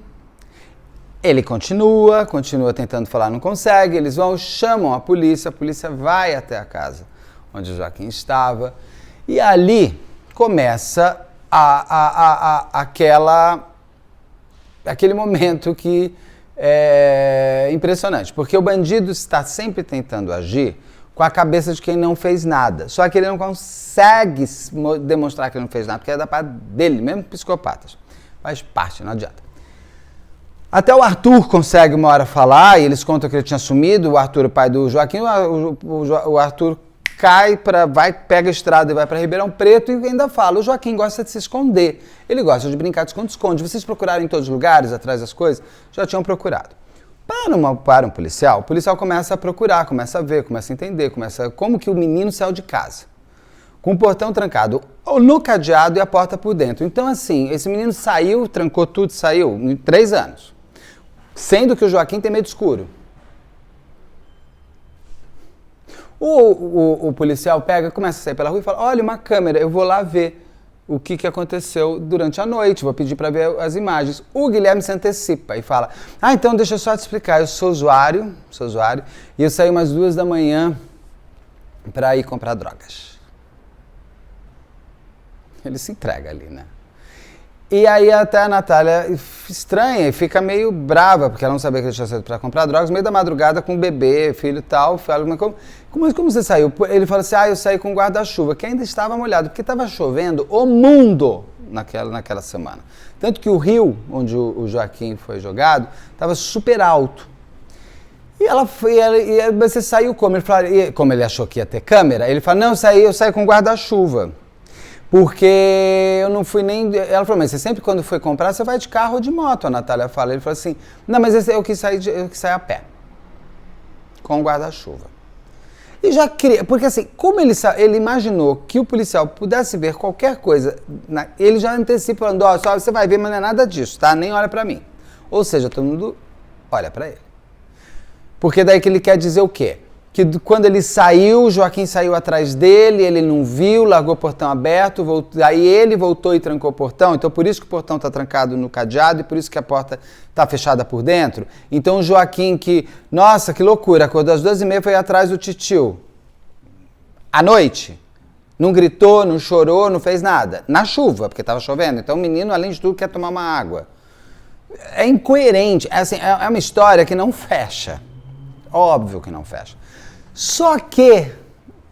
Ele continua tentando falar, não consegue. Eles chamam a polícia vai até a casa onde o Joaquim estava. E ali começa aquele momento que é impressionante, porque o bandido está sempre tentando agir com a cabeça de quem não fez nada. Só que ele não consegue demonstrar que ele não fez nada, porque é da parte dele, mesmo psicopatas. Faz parte, não adianta. Até o Arthur consegue uma hora falar, e eles contam que ele tinha sumido, o Arthur, o pai do Joaquim, o Arthur pega a estrada e vai para Ribeirão Preto e ainda fala, o Joaquim gosta de se esconder, ele gosta de brincar de esconde-esconde. Vocês procuraram em todos os lugares, atrás das coisas? Já tinham procurado. Para um policial, o policial começa a procurar, começa a ver, começa a entender, como que o menino saiu de casa, com o portão trancado, no cadeado e a porta por dentro. Então assim, esse menino saiu, trancou tudo, saiu em 3 anos, sendo que o Joaquim tem medo escuro. O policial começa a sair pela rua e fala, olha, uma câmera, eu vou lá ver o que aconteceu durante a noite, vou pedir para ver as imagens. O Guilherme se antecipa e fala, então deixa eu só te explicar, eu sou usuário, e eu saí umas 2 da manhã para ir comprar drogas. Ele se entrega ali, né? E aí até a Natália estranha e fica meio brava, porque ela não sabia que ele tinha saído para comprar drogas, no meio da madrugada com o bebê, filho e tal. Fala, mas como você saiu? Ele fala assim, eu saí com guarda-chuva, que ainda estava molhado, porque estava chovendo o mundo naquela semana. Tanto que o rio, onde o Joaquim foi jogado, estava super alto. E você saiu como? Ele fala, como ele achou que ia ter câmera, ele fala, não, eu saí com guarda-chuva. Porque eu não fui nem... Ela falou, mas você sempre quando foi comprar, você vai de carro ou de moto, a Natália fala. Ele falou assim, não, mas eu quis sair a pé, com o guarda-chuva. E já queria... Porque assim, como ele imaginou que o policial pudesse ver qualquer coisa, ele já antecipa, falando, só você vai ver, mas não é nada disso, tá? Nem olha pra mim. Ou seja, todo mundo olha pra ele. Porque daí que ele quer dizer o quê? Que quando ele saiu, o Joaquim saiu atrás dele, ele não viu, largou o portão aberto, aí ele voltou e trancou o portão, então por isso que o portão está trancado no cadeado e por isso que a porta está fechada por dentro. Então o Joaquim nossa, que loucura, acordou às 2h30 e foi atrás do titio. À noite, não gritou, não chorou, não fez nada. Na chuva, porque estava chovendo, então o menino, além de tudo, quer tomar uma água. É incoerente, é uma história que não fecha. Óbvio que não fecha. Só que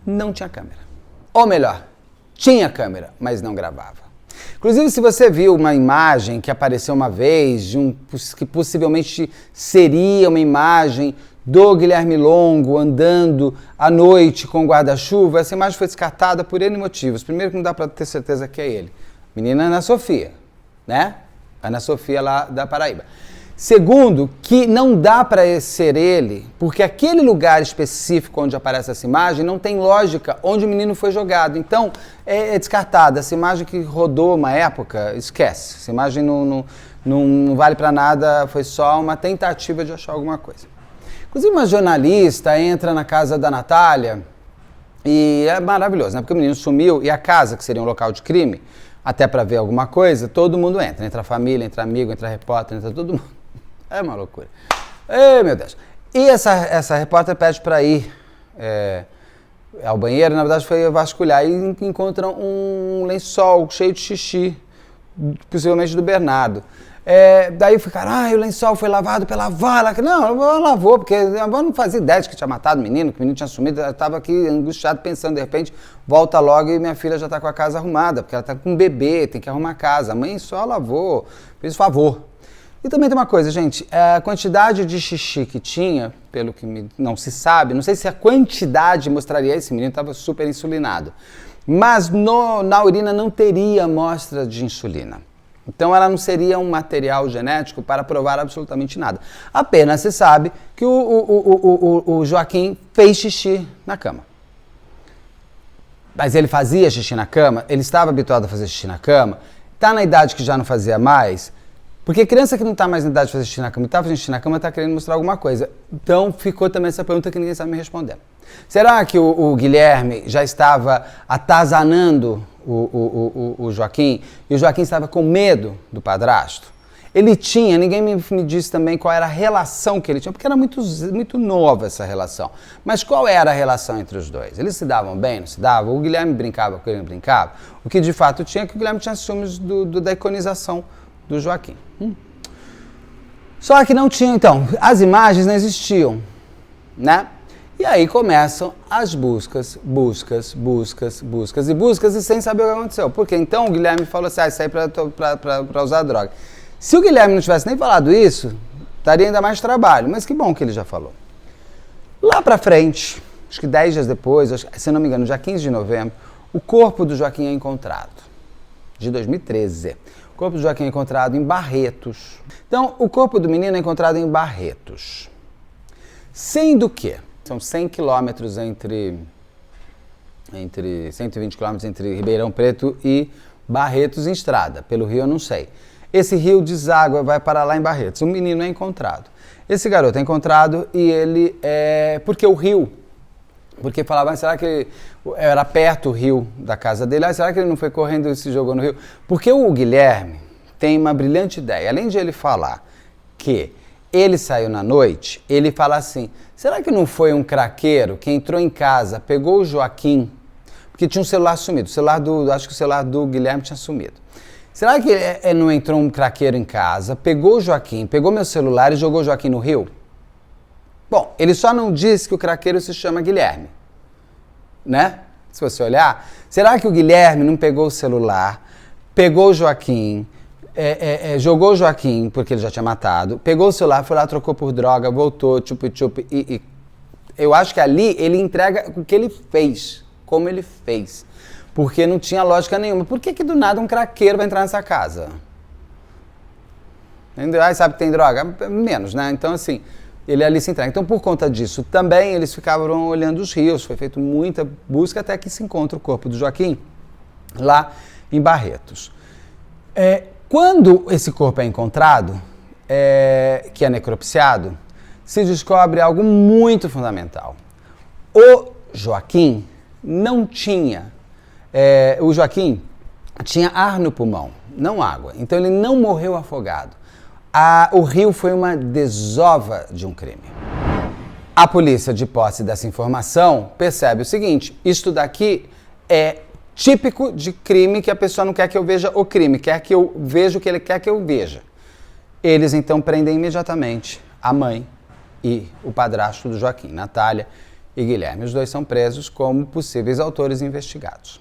não tinha câmera. Ou melhor, tinha câmera, mas não gravava. Inclusive, se você viu uma imagem que apareceu uma vez, que possivelmente seria uma imagem do Guilherme Longo andando à noite com guarda-chuva, essa imagem foi descartada por N motivos. Primeiro, que não dá para ter certeza que é ele. Menina Ana Sofia, né? Ana Sofia lá da Paraíba. Segundo, que não dá para ser ele, porque aquele lugar específico onde aparece essa imagem não tem lógica onde o menino foi jogado. Então, é descartada. Essa imagem que rodou uma época, esquece. Essa imagem não vale para nada, foi só uma tentativa de achar alguma coisa. Inclusive, uma jornalista entra na casa da Natália e é maravilhoso, né? Porque o menino sumiu e a casa, que seria um local de crime, até para ver alguma coisa, todo mundo entra. Entra a família, entra amigo, entra repórter, entra todo mundo. É uma loucura. Ei, meu Deus. E essa repórter pede para ir ao banheiro, na verdade foi vasculhar, e encontram um lençol cheio de xixi, possivelmente do Bernardo. Daí ficaram, o lençol foi lavado pela avó. Não, a avó lavou, porque a avó não fazia ideia de que tinha matado o menino, que o menino tinha sumido. Ela estava aqui angustiada, pensando, de repente, volta logo e minha filha já está com a casa arrumada, porque ela está com um bebê, tem que arrumar a casa. A mãe só lavou, fez favor. E também tem uma coisa, gente, a quantidade de xixi que tinha, pelo que não se sabe, não sei se a quantidade mostraria, esse menino estava super insulinado, mas na urina não teria amostra de insulina. Então ela não seria um material genético para provar absolutamente nada. Apenas se sabe que o Joaquim fez xixi na cama. Mas ele fazia xixi na cama, ele estava habituado a fazer xixi na cama, está na idade que já não fazia mais. Porque criança que não está mais na idade de fazer xixi na cama e está fazendo xixi na cama está querendo mostrar alguma coisa. Então ficou também essa pergunta que ninguém sabe me responder. Será que o Guilherme já estava atazanando o Joaquim e o Joaquim estava com medo do padrasto? Ele tinha, ninguém me disse também qual era a relação que ele tinha, porque era muito nova essa relação. Mas qual era a relação entre os dois? Eles se davam bem, não se davam? O Guilherme brincava com ele, não brincava? O que de fato tinha é que o Guilherme tinha ciúmes da iconização do Joaquim. Só que não tinha, então, as imagens não existiam, né? E aí começam as buscas e sem saber o que aconteceu. Porque então o Guilherme falou assim, isso aí para usar droga. Se o Guilherme não tivesse nem falado isso, daria ainda mais trabalho. Mas que bom que ele já falou. Lá pra frente, acho que 10 dias depois, se não me engano, já 15 de novembro, o corpo do Joaquim é encontrado. De 2013. O corpo do Joaquim é encontrado em Barretos. Então, o corpo do menino é encontrado em Barretos. Sendo que são 100 quilômetros entre 120 quilômetros entre Ribeirão Preto e Barretos em estrada. Pelo rio eu não sei. Esse rio deságua, vai parar lá em Barretos. O menino é encontrado. Esse garoto é encontrado e ele é... Porque o rio... Porque falavam, será que era perto o rio da casa dele? Será que ele não foi correndo e se jogou no rio? Porque o Guilherme tem uma brilhante ideia. Além de ele falar que ele saiu na noite, ele fala assim, será que não foi um craqueiro que entrou em casa, pegou o Joaquim, porque tinha um celular sumido, acho que o celular do Guilherme tinha sumido. Será que não entrou um craqueiro em casa, pegou o Joaquim, pegou meu celular e jogou o Joaquim no rio? Bom, ele só não disse que o craqueiro se chama Guilherme, né? Se você olhar, será que o Guilherme não pegou o celular, pegou o Joaquim, jogou o Joaquim, porque ele já tinha matado, pegou o celular, foi lá, trocou por droga, voltou, tchup-tchup, e eu acho que ali ele entrega o que ele fez, como ele fez, porque não tinha lógica nenhuma. Por que do nada um craqueiro vai entrar nessa casa? Entendeu? Aí sabe que tem droga? Menos, né? Então, assim, ele ali se entrega. Então, por conta disso, também eles ficavam olhando os rios, foi feita muita busca até que se encontra o corpo do Joaquim lá em Barretos. Quando esse corpo é encontrado, que é necropsiado, se descobre algo muito fundamental. O Joaquim não tinha, o Joaquim tinha ar no pulmão, não água. Então ele não morreu afogado. O rio foi uma desova de um crime. A polícia, de posse dessa informação, percebe o seguinte, isto daqui é típico de crime que a pessoa não quer que eu veja o crime, quer que eu veja o que ele quer que eu veja. Eles então prendem imediatamente a mãe e o padrasto do Joaquim, Natália e Guilherme. Os dois são presos como possíveis autores investigados.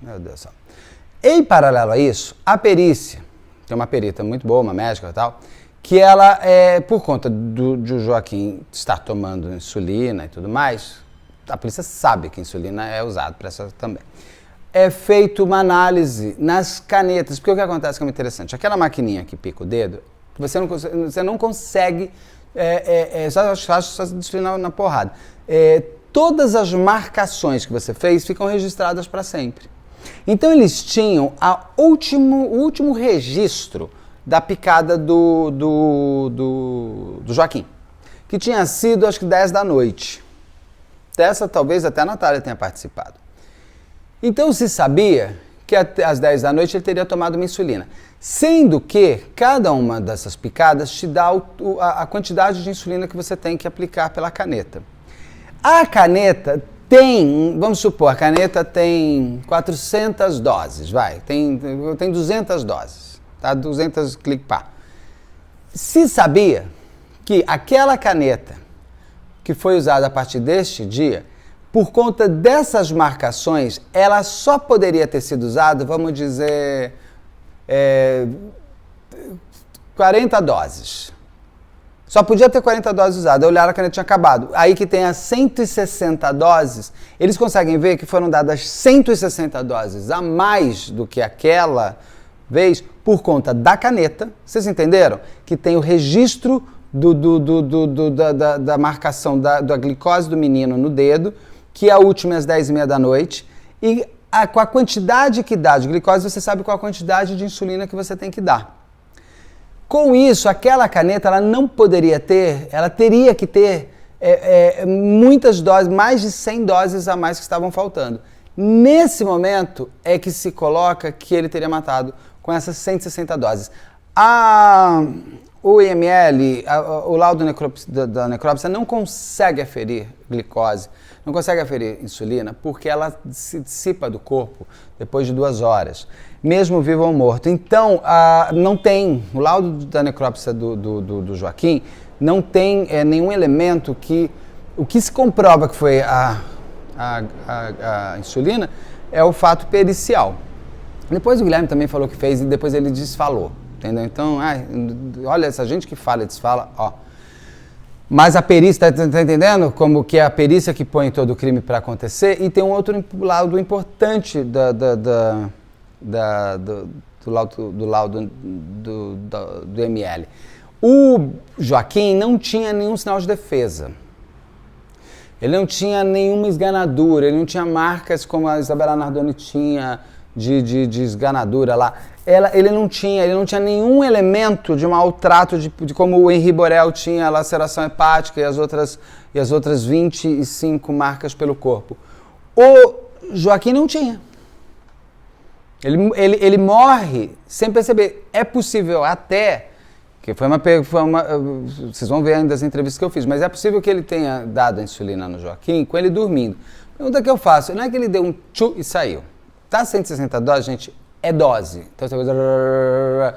Meu Deus do céu. Em paralelo a isso, a perícia, tem uma perita muito boa, uma médica e tal, que ela, por conta de Joaquim estar tomando insulina e tudo mais, a polícia sabe que insulina é usada para isso também. É feita uma análise nas canetas, porque o que acontece que é muito interessante, aquela maquininha que pica o dedo, você não consegue, só disciplinar na porrada. Todas as marcações que você fez ficam registradas para sempre. Então eles tinham o último registro da picada do Joaquim, que tinha sido acho que 10 da noite. Dessa talvez até a Natália tenha participado. Então se sabia que às 10 da noite ele teria tomado uma insulina. Sendo que cada uma dessas picadas te dá a quantidade de insulina que você tem que aplicar pela caneta. A caneta tem, vamos supor, a caneta tem 400 doses, tem 200 doses, tá? 200 clique-pá. Se sabia que aquela caneta que foi usada a partir deste dia, por conta dessas marcações, ela só poderia ter sido usada, vamos dizer, 40 doses. Só podia ter 40 doses usadas. Olharam, a caneta tinha acabado. Aí que tem as 160 doses, eles conseguem ver que foram dadas 160 doses a mais do que aquela vez por conta da caneta. Vocês entenderam? Que tem o registro da marcação da glicose do menino no dedo, que é a última às 10h30 da noite, e com a quantidade que dá de glicose, você sabe qual a quantidade de insulina que você tem que dar. Com isso, aquela caneta, ela não poderia ter, ela teria que ter muitas doses, mais de 100 doses a mais que estavam faltando. Nesse momento é que se coloca que ele teria matado com essas 160 doses. O IML, o laudo da necrópsia não consegue aferir glicose, não consegue aferir insulina, porque ela se dissipa do corpo depois de 2 horas, mesmo vivo ou morto. Então, não tem, o laudo da necrópsia do Joaquim não tem nenhum elemento que, o que se comprova que foi a insulina é o fato pericial. Depois o Guilherme também falou que fez e depois ele desfalou. Entendeu? Então, olha, essa gente que fala e desfala, ó. Mas a perícia, tá entendendo? Como que é a perícia que põe todo o crime para acontecer. E tem um outro laudo importante do laudo do ML. O Joaquim não tinha nenhum sinal de defesa. Ele não tinha nenhuma esganadura, ele não tinha marcas como a Isabela Nardoni tinha de esganadura lá. Ele não tinha nenhum elemento de maltrato, de como o Henri Borel tinha laceração hepática e as outras 25 marcas pelo corpo. O Joaquim não tinha. Ele morre sem perceber. É possível até, que foi uma vocês vão ver ainda as entrevistas que eu fiz, mas é possível que ele tenha dado a insulina no Joaquim com ele dormindo. A pergunta que eu faço, não é que ele deu um tchu e saiu. Tá 160 doses, gente, é dose. Então essa coisa...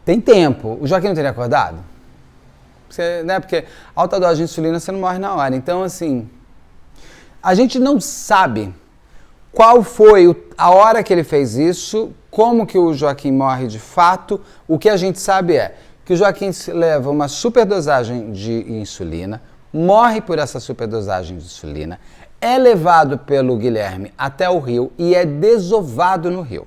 Tem tempo. O Joaquim não teria acordado? Porque alta dose de insulina você não morre na hora. Então, assim, a gente não sabe qual foi a hora que ele fez isso, como que o Joaquim morre de fato. O que a gente sabe é que o Joaquim leva uma superdosagem de insulina, morre por essa superdosagem de insulina, é levado pelo Guilherme até o rio e é desovado no rio.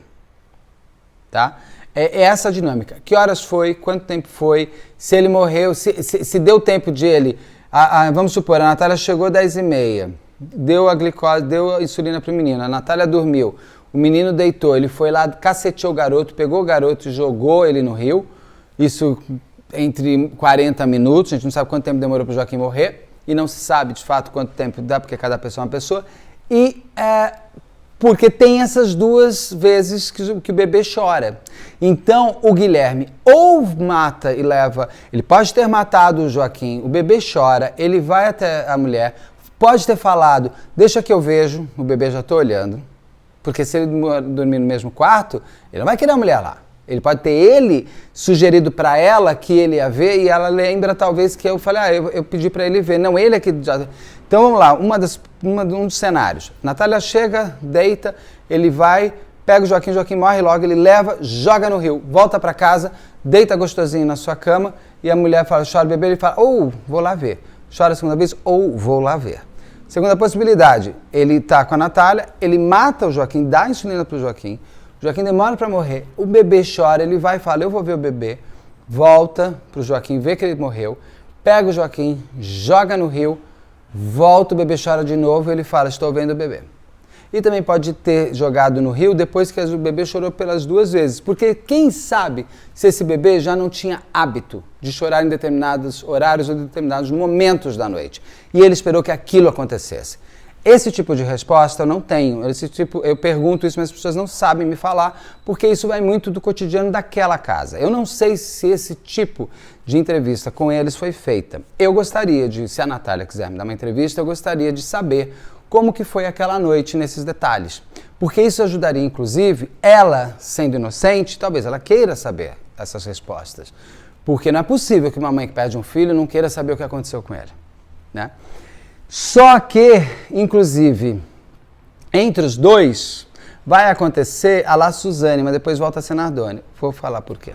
Tá? É essa a dinâmica. Que horas foi, quanto tempo foi, se ele morreu, se deu tempo de ele... vamos supor, a Natália chegou às 10h30, deu a glicose, deu a insulina para o menino, a Natália dormiu, o menino deitou, ele foi lá, caceteou o garoto, pegou o garoto e jogou ele no rio, isso entre 40 minutos, a gente não sabe quanto tempo demorou para o Joaquim morrer, e não se sabe de fato quanto tempo dá, porque cada pessoa é uma pessoa, e porque tem essas 2 vezes que o bebê chora. Então, o Guilherme ou mata e leva, ele pode ter matado o Joaquim, o bebê chora, ele vai até a mulher, pode ter falado, deixa que eu vejo, o bebê já está olhando, porque se ele dormir no mesmo quarto, ele não vai querer a mulher lá. Ele pode ter sugerido para ela que ele ia ver e ela lembra talvez que eu falei, eu pedi para ele ver. Não, ele é que já... Então vamos lá, um dos cenários. Natália chega, deita, ele vai, pega o Joaquim morre logo, ele leva, joga no rio, volta para casa, deita gostosinho na sua cama e a mulher fala, chora o bebê, ele fala, vou lá ver. Chora a segunda vez, vou lá ver. Segunda possibilidade, ele tá com a Natália, ele mata o Joaquim, dá insulina pro Joaquim, o Joaquim demora para morrer, o bebê chora, ele vai e fala, eu vou ver o bebê, volta pro Joaquim, vê que ele morreu, pega o Joaquim, joga no rio, volta, o bebê chora de novo, ele fala, estou vendo o bebê. E também pode ter jogado no rio depois que o bebê chorou pelas 2 vezes, porque quem sabe se esse bebê já não tinha hábito de chorar em determinados horários ou em determinados momentos da noite. E ele esperou que aquilo acontecesse. Esse tipo de resposta eu não tenho. Eu pergunto isso, mas as pessoas não sabem me falar, porque isso vai muito do cotidiano daquela casa. Eu não sei se esse tipo de entrevista com eles foi feita. Eu gostaria se a Natália quiser me dar uma entrevista, eu gostaria de saber como que foi aquela noite nesses detalhes. Porque isso ajudaria, inclusive, ela, sendo inocente, talvez ela queira saber essas respostas. Porque não é possível que uma mãe que perde um filho não queira saber o que aconteceu com ele, né? Só que, inclusive, entre os dois, vai acontecer a la Suzane, mas depois volta a ser Nardoni. Vou falar por quê.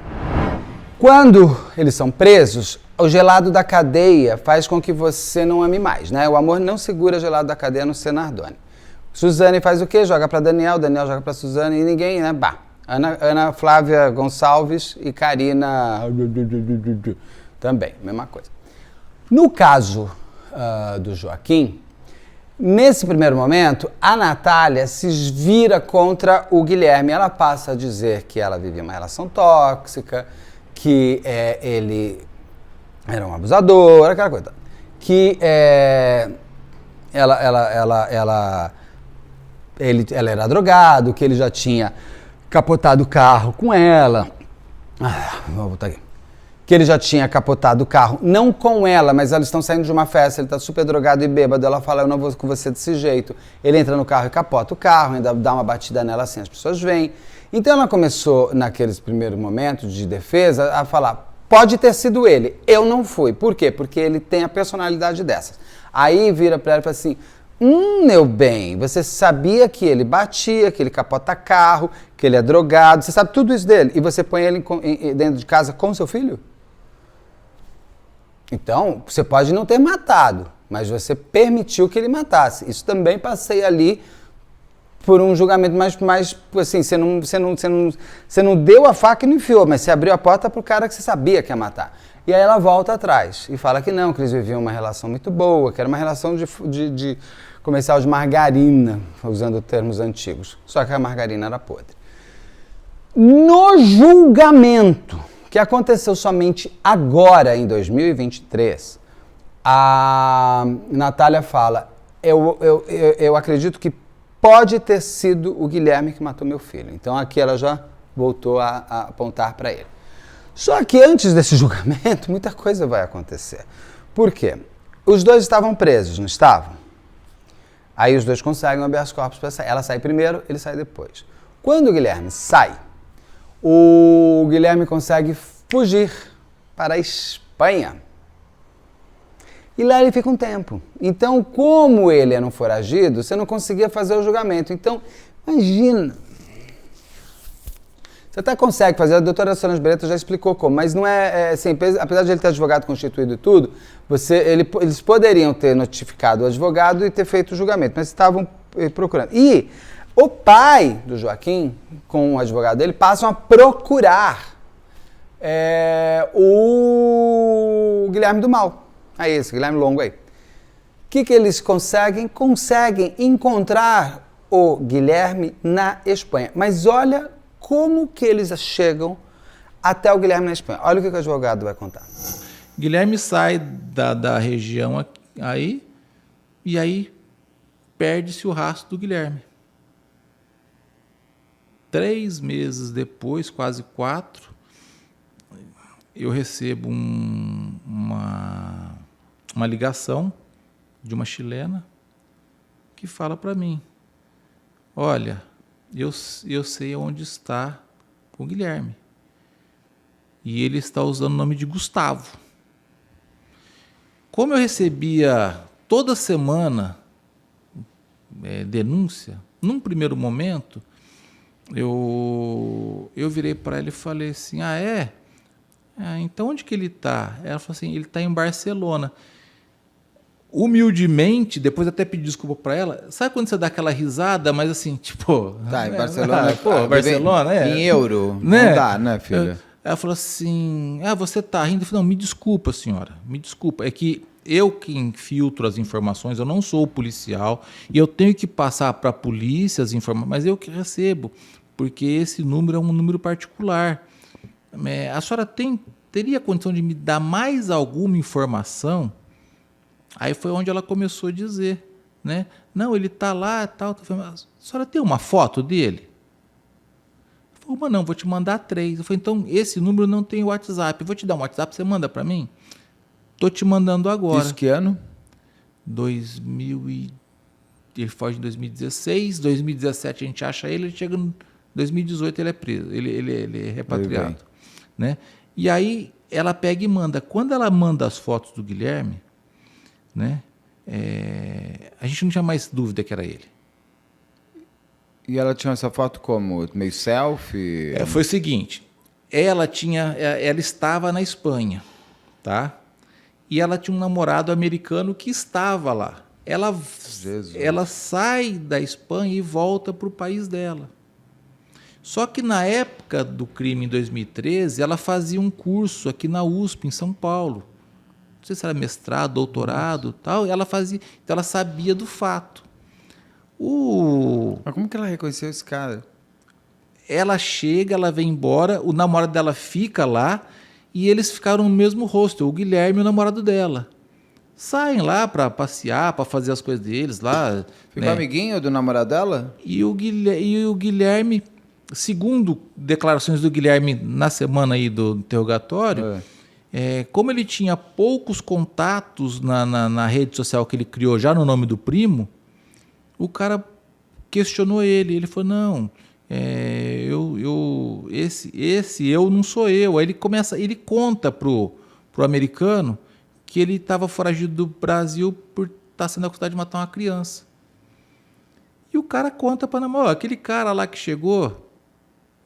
Quando eles são presos, o gelado da cadeia faz com que você não ame mais, né? O amor não segura gelado da cadeia no ser Nardoni. Suzane faz o quê? Joga para Daniel joga para Suzane e ninguém, né? Ana Flávia Gonçalves e Karina também, mesma coisa. No caso do Joaquim, nesse primeiro momento, a Natália se vira contra o Guilherme. Ela passa a dizer que ela vivia uma relação tóxica, que ele era um abusador, aquela coisa. Que ela ela era drogado, que ele já tinha capotado o carro com ela. Vou botar aqui. Que ele já tinha capotado o carro, não com ela, mas eles estão saindo de uma festa, ele está super drogado e bêbado, ela fala, eu não vou com você desse jeito. Ele entra no carro e capota o carro, ainda dá uma batida nela assim, as pessoas vêm. Então ela começou, naqueles primeiros momentos de defesa, a falar, pode ter sido ele, eu não fui. Por quê? Porque ele tem a personalidade dessas. Aí vira para ela e fala assim, meu bem, você sabia que ele batia, que ele capota carro, que ele é drogado, você sabe tudo isso dele, e você põe ele dentro de casa com seu filho? Então, você pode não ter matado, mas você permitiu que ele matasse. Isso também passei ali por um julgamento mais assim, você não deu a faca e não enfiou, mas você abriu a porta para o cara que você sabia que ia matar. E aí ela volta atrás e fala que não, que eles viviam uma relação muito boa, que era uma relação de comercial de margarina, usando termos antigos. Só que a margarina era podre. No julgamento, que aconteceu somente agora, em 2023, a Natália fala, eu acredito que pode ter sido o Guilherme que matou meu filho. Então aqui ela já voltou a apontar para ele. Só que antes desse julgamento, muita coisa vai acontecer. Por quê? Os dois estavam presos, não estavam? Aí os dois conseguem um habeas corpus para sair. Ela sai primeiro, ele sai depois. Quando o Guilherme sai, o Guilherme consegue fugir para a Espanha. E lá ele fica um tempo. Então, como ele era um foragido, você não conseguia fazer o julgamento. Então, imagina. Você até consegue fazer, a doutora Solange Barreto já explicou como, mas não assim, apesar de ele ter advogado constituído e tudo, eles poderiam ter notificado o advogado e ter feito o julgamento, mas estavam procurando. E o pai do Joaquim, com o advogado dele, passam a procurar o Guilherme do Mal. Aí esse Guilherme Longo aí. O que eles conseguem? Conseguem encontrar o Guilherme na Espanha. Mas olha como que eles chegam até o Guilherme na Espanha. Olha o que o advogado vai contar. Guilherme sai da região aí e aí perde-se o rastro do Guilherme. 3 meses depois, quase 4, eu recebo uma ligação de uma chilena que fala para mim, olha, eu sei onde está o Guilherme. E ele está usando o nome de Gustavo. Como eu recebia toda semana denúncia, num primeiro momento, eu virei para ela e falei assim, então onde que ele está? Ela falou assim, ele está em Barcelona. Humildemente, depois até pedi desculpa para ela, sabe quando você dá aquela risada, mas assim, tipo... Tá, em Barcelona, Barcelona, em euro, né? Não dá, né, filha? Ela falou assim, você tá rindo? Eu falei, não, me desculpa, senhora, me desculpa, é que eu que filtro as informações, eu não sou policial, e eu tenho que passar para a polícia as informações, mas eu que recebo, porque esse número é um número particular. A senhora teria condição de me dar mais alguma informação? Aí foi onde ela começou a dizer, né? Não, ele está lá, tal. A senhora tem uma foto dele? Eu falei, não, vou te mandar 3. Eu falei, então esse número não tem WhatsApp. Eu vou te dar um WhatsApp, você manda para mim? Estou te mandando agora. Isso que ano? 2000 ele foge em 2016, 2017 a gente acha ele chega em 2018 ele é preso, ele é repatriado, né? E aí ela pega e manda. Quando ela manda as fotos do Guilherme, né? A gente não tinha mais dúvida que era ele. E ela tinha essa foto como? Meio selfie? Foi o seguinte, ela estava na Espanha, tá? E ela tinha um namorado americano que estava lá. Ela sai da Espanha e volta para o país dela. Só que na época do crime, em 2013, ela fazia um curso aqui na USP, em São Paulo. Não sei se era mestrado, doutorado, tal. Ela fazia, então ela sabia do fato. Mas como que ela reconheceu esse cara? Ela chega, ela vem embora, o namorado dela fica lá e eles ficaram no mesmo hostel, o Guilherme e o namorado dela. saem lá para passear, para fazer as coisas deles lá. Ficou né? amiguinho do namorado dela? E o Guilherme, segundo declarações do Guilherme na semana aí do interrogatório, como ele tinha poucos contatos na rede social que ele criou já no nome do primo, o cara questionou ele. Ele falou, não, esse eu não sou eu. Aí ele conta pro americano que ele estava foragido do Brasil por estar sendo acusado de matar uma criança. E o cara conta para namorado, aquele cara lá que chegou,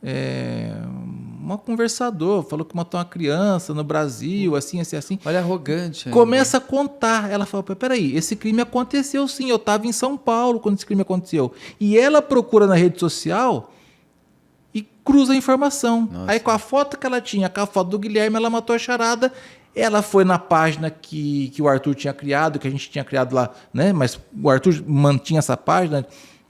um conversador, falou que matou uma criança no Brasil, assim. Olha, arrogante. Começa a contar. Ela fala, peraí, esse crime aconteceu sim, eu estava em São Paulo quando esse crime aconteceu. E ela procura na rede social e cruza a informação. Nossa. Aí com a foto que ela tinha, com a foto do Guilherme, ela matou a charada. Ela foi na página que o Arthur tinha criado, que a gente tinha criado lá, né? Mas o Arthur mantinha essa página.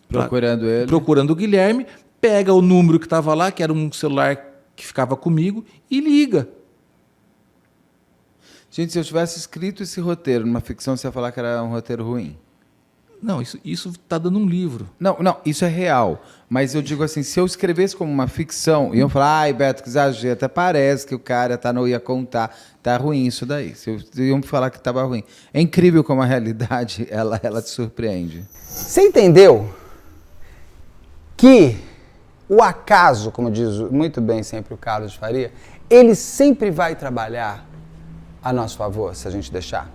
Procurando ele. Procurando o Guilherme, pega o número que estava lá, que era um celular que ficava comigo, e liga. Gente, se eu tivesse escrito esse roteiro numa ficção, você ia falar que era um roteiro ruim. Não, isso está dando um livro. Não, isso é real. Mas eu digo assim, se eu escrevesse como uma ficção, iam falar, ai, Beto, que exagero, até parece que o cara não ia contar. Tá ruim isso daí. Iam me falar que estava ruim. É incrível como a realidade, ela te surpreende. Você entendeu que o acaso, como diz muito bem sempre o Carlos de Faria, ele sempre vai trabalhar a nosso favor, se a gente deixar?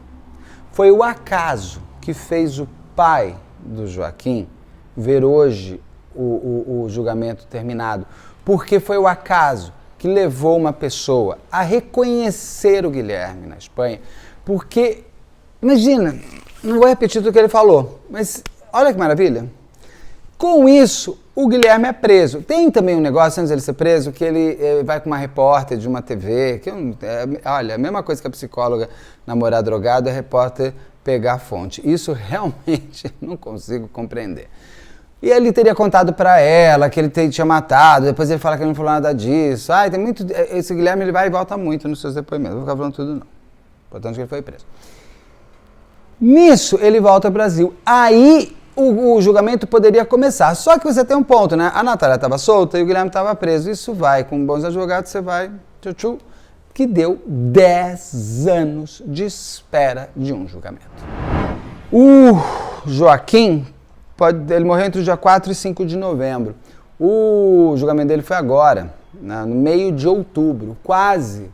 Foi o acaso que fez o pai do Joaquim ver hoje o julgamento terminado, porque foi o acaso que levou uma pessoa a reconhecer o Guilherme na Espanha, porque, imagina, não vou repetir tudo que ele falou, mas olha que maravilha, com isso o Guilherme é preso. Tem também um negócio, antes dele ser preso, que ele vai com uma repórter de uma TV, olha, a mesma coisa que a psicóloga namorar drogado, a repórter pegar a fonte. Isso realmente não consigo compreender. E ele teria contado para ela que ele tinha matado, depois ele fala que ele não falou nada disso. Tem muito. Esse Guilherme ele vai e volta muito nos seus depoimentos. Não vou ficar falando tudo, não. Portanto, que ele foi preso. Nisso, ele volta ao Brasil. Aí o julgamento poderia começar. Só que você tem um ponto, né? A Natália estava solta e o Guilherme estava preso. Isso vai, com bons advogados, você vai. Que deu 10 anos de espera de um julgamento. O Joaquim, ele morreu entre o dia 4 e 5 de novembro. O julgamento dele foi agora, no meio de outubro. Quase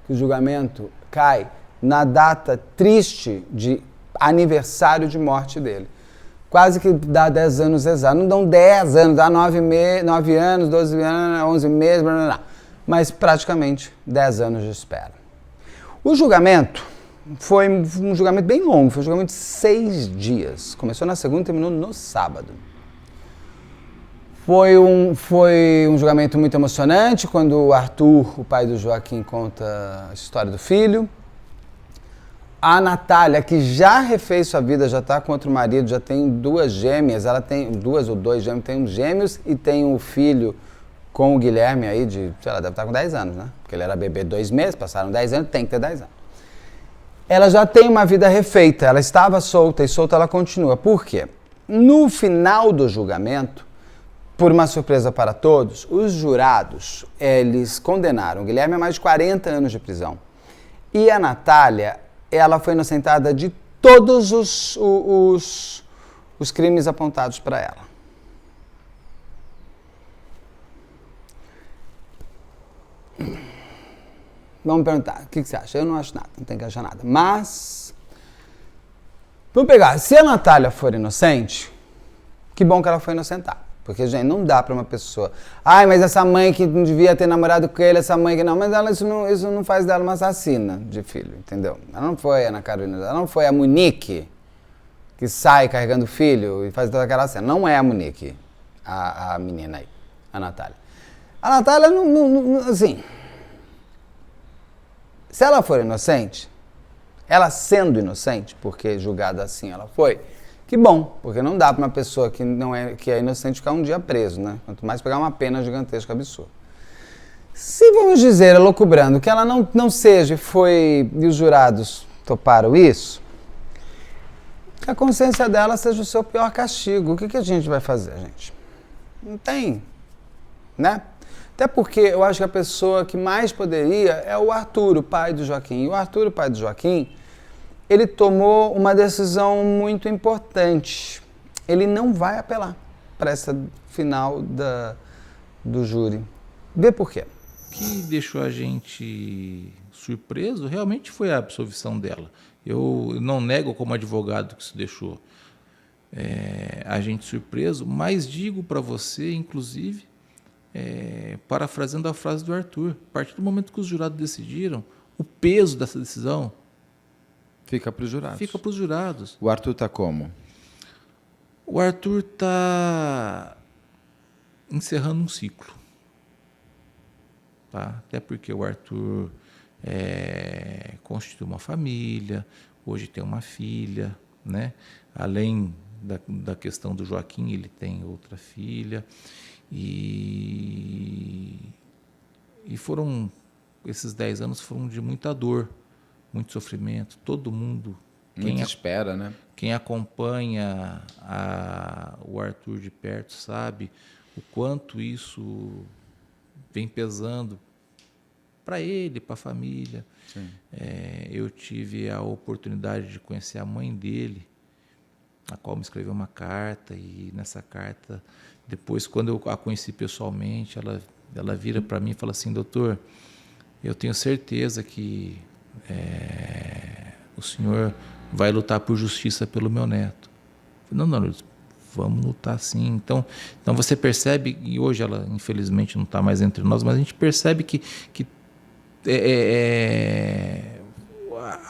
que o julgamento cai na data triste de aniversário de morte dele. Quase que dá 10 anos exatos. Não dão 10 anos, dá 9 anos, 12 anos, 11 meses, blá, blá, blá. Mas praticamente 10 anos de espera. O julgamento foi um julgamento bem longo, foi um julgamento de 6 dias. Começou na segunda e terminou no sábado. Foi um julgamento muito emocionante, quando o Arthur, o pai do Joaquim, conta a história do filho. A Natália, que já refez sua vida, já está com outro marido, já tem 2 gêmeas, ela tem 2 ou 2 gêmeos, tem uns gêmeos e tem um filho com o Guilherme aí de, sei lá, deve estar com 10 anos, né? Porque ele era bebê 2 meses, passaram 10 anos, tem que ter 10 anos. Ela já tem uma vida refeita, ela estava solta e solta ela continua. Por quê? No final do julgamento, por uma surpresa para todos, os jurados, eles condenaram o Guilherme a mais de 40 anos de prisão. E a Natália, ela foi inocentada de todos os crimes apontados para ela. Vamos perguntar, o que você acha? Eu não acho nada, não tem que achar nada. Mas, vamos pegar, se a Natália for inocente, que bom que ela foi inocentada. Porque, gente, não dá pra uma pessoa... mas essa mãe que não devia ter namorado com ele, essa mãe que não... Mas isso não faz dela uma assassina de filho, entendeu? Ela não foi a Ana Carolina, ela não foi a Monique, que sai carregando o filho e faz toda aquela cena. Não é a Monique, a menina aí, a Natália. A Natália, assim... Se ela for inocente, ela sendo inocente, porque julgada assim ela foi, que bom, porque não dá para uma pessoa que é inocente ficar um dia preso, né? Quanto mais pegar uma pena gigantesca, absurda. Se vamos dizer, elocubrando, que ela não seja e os jurados toparam isso, que a consciência dela seja o seu pior castigo. O que a gente vai fazer, gente? Não tem, né? Até porque eu acho que a pessoa que mais poderia é o Arthur, o pai do Joaquim. E o Arthur, o pai do Joaquim, ele tomou uma decisão muito importante. Ele não vai apelar para essa final do júri. Vê por quê. O que deixou a gente surpreso realmente foi a absolvição dela. Eu não nego como advogado que isso deixou a gente surpreso, mas digo para você, inclusive, parafraseando a frase do Arthur, a partir do momento que os jurados decidiram, o peso dessa decisão fica para os jurados. Fica para os jurados. O Arthur está como? O Arthur está encerrando um ciclo. Tá? Até porque o Arthur constituiu uma família, hoje tem uma filha, né? Além da questão do Joaquim, ele tem outra filha. E foram, esses 10 anos foram de muita dor, muito sofrimento. Todo mundo... Muita espera, né? Quem acompanha o Arthur de perto sabe o quanto isso vem pesando para ele, para a família. Eu tive a oportunidade de conhecer a mãe dele, a qual me escreveu uma carta, e nessa carta, depois, quando eu a conheci pessoalmente, ela vira para mim e fala assim: doutor, eu tenho certeza que o senhor vai lutar por justiça pelo meu neto. Não, vamos lutar sim. Então você percebe, e hoje ela infelizmente não está mais entre nós, mas a gente percebe que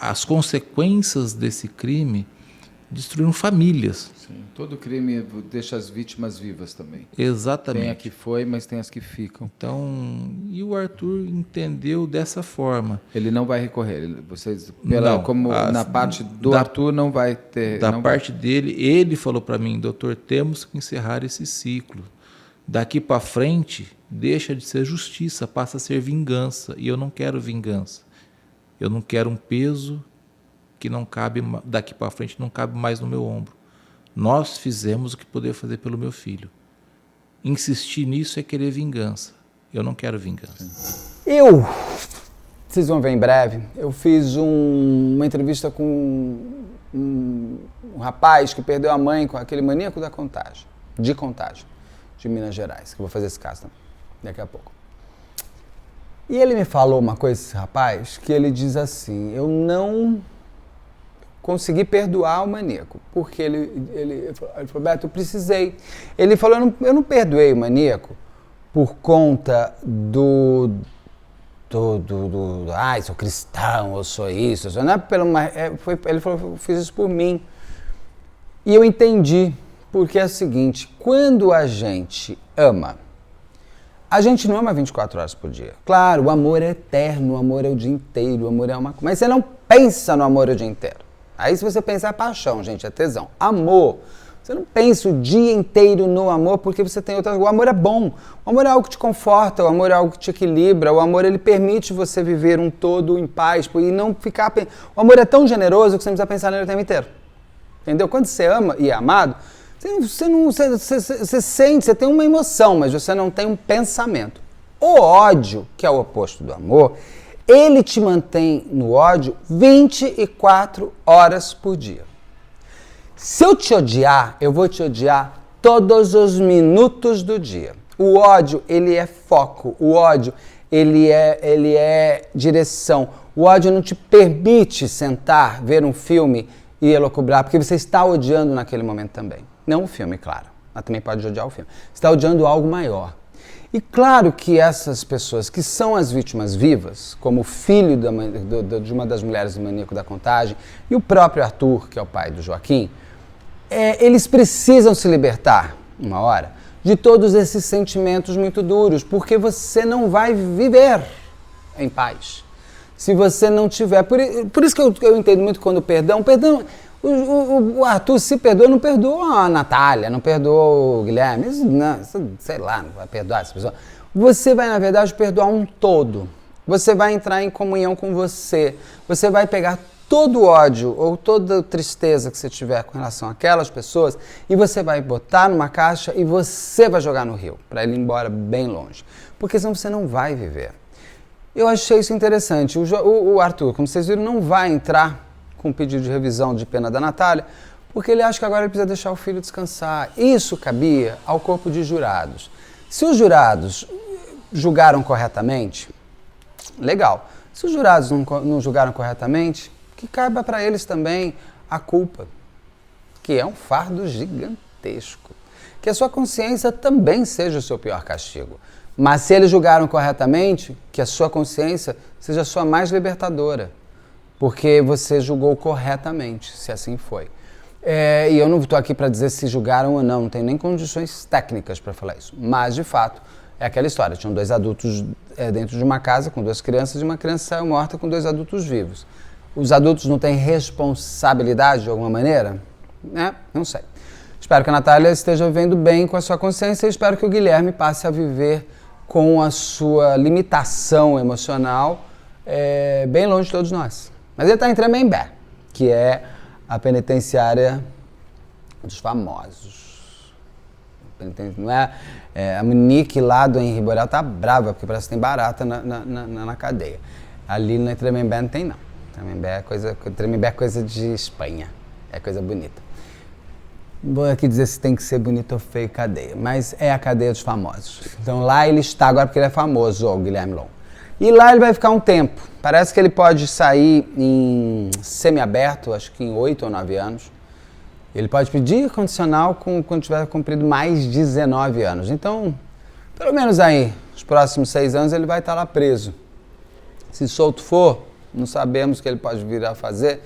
as consequências desse crime destruíram famílias. Sim, todo crime deixa as vítimas vivas também. Exatamente. Tem a que foi, mas tem as que ficam. Então, e o Arthur entendeu dessa forma. Ele não vai recorrer. Na parte do Arthur não vai ter... Da parte dele, ele falou para mim: doutor, temos que encerrar esse ciclo. Daqui para frente, deixa de ser justiça, passa a ser vingança. E eu não quero vingança. Eu não quero um peso que não cabe, daqui para frente não cabe mais no meu ombro. Nós fizemos o que poder fazer pelo meu filho. Insistir nisso é querer vingança. Eu não quero vingança. Vocês vão ver em breve, eu fiz uma entrevista com um rapaz que perdeu a mãe com aquele maníaco da Contagem, de Minas Gerais, que eu vou fazer esse caso também, daqui a pouco. E ele me falou uma coisa, esse rapaz, que ele diz assim: eu não consegui perdoar o maníaco, porque ele falou: Beto, eu precisei. Ele falou: eu não perdoei o maníaco por conta sou cristão, eu sou isso, não é ele falou: eu fiz isso por mim. E eu entendi, porque é o seguinte: quando a gente ama, a gente não ama 24 horas por dia. Claro, o amor é eterno, o amor é o dia inteiro, o amor é uma coisa. Mas você não pensa no amor o dia inteiro. Aí se você pensar, é paixão, gente, é tesão. Amor. Você não pensa o dia inteiro no amor porque você tem outra... O amor é bom. O amor é algo que te conforta, o amor é algo que te equilibra, o amor ele permite você viver um todo em paz e não ficar... O amor é tão generoso que você não precisa pensar nele o tempo inteiro. Entendeu? Quando você ama e é amado, você sente, você tem uma emoção, mas você não tem um pensamento. O ódio, que é o oposto do amor, ele te mantém no ódio 24 horas por dia. Se eu te odiar, eu vou te odiar todos os minutos do dia. O ódio, ele é foco. O ódio, ele é direção. O ódio não te permite sentar, ver um filme e elocubrar, porque você está odiando naquele momento também. Não o filme, claro. Mas também pode odiar o filme. Você está odiando algo maior. E claro que essas pessoas que são as vítimas vivas, como o filho de uma das mulheres do maníaco da Contagem e o próprio Arthur, que é o pai do Joaquim, eles precisam se libertar, uma hora, de todos esses sentimentos muito duros, porque você não vai viver em paz se você não tiver. Por isso que eu entendo muito quando o perdão, o Arthur se perdoa, não perdoa a Natália, não perdoa o Guilherme, sei lá, não vai perdoar essa pessoa. Você vai, na verdade, perdoar um todo. Você vai entrar em comunhão com você. Você vai pegar todo ódio ou toda tristeza que você tiver com relação àquelas pessoas e você vai botar numa caixa e você vai jogar no rio, para ele ir embora bem longe. Porque senão você não vai viver. Eu achei isso interessante. O Arthur, como vocês viram, não vai entrar com o pedido de revisão de pena da Natália, porque ele acha que agora ele precisa deixar o filho descansar. Isso cabia ao corpo de jurados. Se os jurados julgaram corretamente, legal. Se os jurados não julgaram corretamente, que caiba para eles também a culpa, que é um fardo gigantesco. Que a sua consciência também seja o seu pior castigo. Mas se eles julgaram corretamente, que a sua consciência seja a sua mais libertadora. Porque você julgou corretamente, se assim foi. E eu não estou aqui para dizer se julgaram ou não tenho nem condições técnicas para falar isso. Mas, de fato, é aquela história. Tinham 2 adultos dentro de uma casa com 2 crianças e uma criança saiu morta com 2 adultos vivos. Os adultos não têm responsabilidade de alguma maneira? Não sei. Espero que a Natália esteja vivendo bem com a sua consciência e espero que o Guilherme passe a viver com a sua limitação emocional bem longe de todos nós. Mas ele está em Tremembé, que é a penitenciária dos famosos. Não é? A Monique lá do Henri Borel tá brava, porque parece que tem barata na cadeia. Ali na Tremembé não tem, não. Tremembé é coisa de Espanha. É coisa bonita. Vou aqui dizer se tem que ser bonito ou feio cadeia, mas é a cadeia dos famosos. Então lá ele está agora porque ele é famoso, o Guilherme Long. E lá ele vai ficar um tempo. Parece que ele pode sair em semiaberto, acho que em 8 ou 9 anos. Ele pode pedir condicional quando tiver cumprido mais 19 anos. Então, pelo menos aí, os próximos 6 anos ele vai estar lá preso. Se solto for, não sabemos o que ele pode vir a fazer.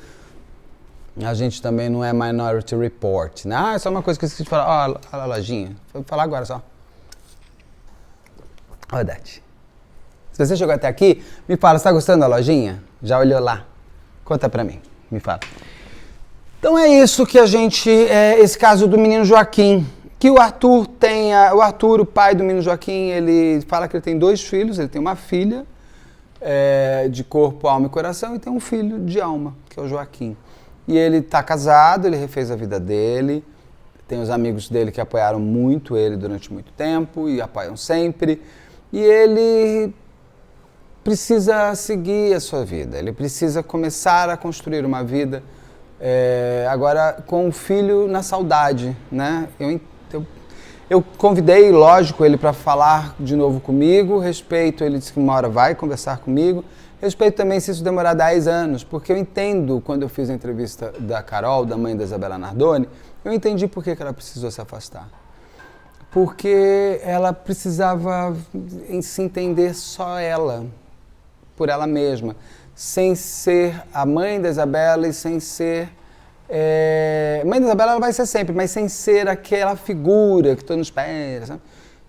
A gente também não é Minority Report, né? É só uma coisa que eu esqueci de falar. Ó, a lojinha. Vou falar agora só. Ó, Dati. Se você chegou até aqui, me fala, você tá gostando da lojinha? Já olhou lá? Conta pra mim, me fala. Então é isso que a gente, esse caso do menino Joaquim, que o Arthur tem, o pai do menino Joaquim, ele fala que ele tem 2 filhos, ele tem uma filha de corpo, alma e coração e tem um filho de alma, que é o Joaquim. E ele tá casado, ele refez a vida dele, tem os amigos dele que apoiaram muito ele durante muito tempo e apoiam sempre, e ele precisa seguir a sua vida, ele precisa começar a construir uma vida agora com o filho na saudade, né? Eu convidei, lógico, ele para falar de novo comigo, respeito, ele disse que uma hora vai conversar comigo, respeito também se isso demorar 10 anos, porque eu entendo, quando eu fiz a entrevista da Carol, da mãe da Isabela Nardoni, eu entendi por que ela precisou se afastar. Porque ela precisava se entender só ela, por ela mesma, sem ser a mãe da Isabela e sem ser... mãe da Isabela ela vai ser sempre, mas sem ser aquela figura que todo mundo espera, sabe?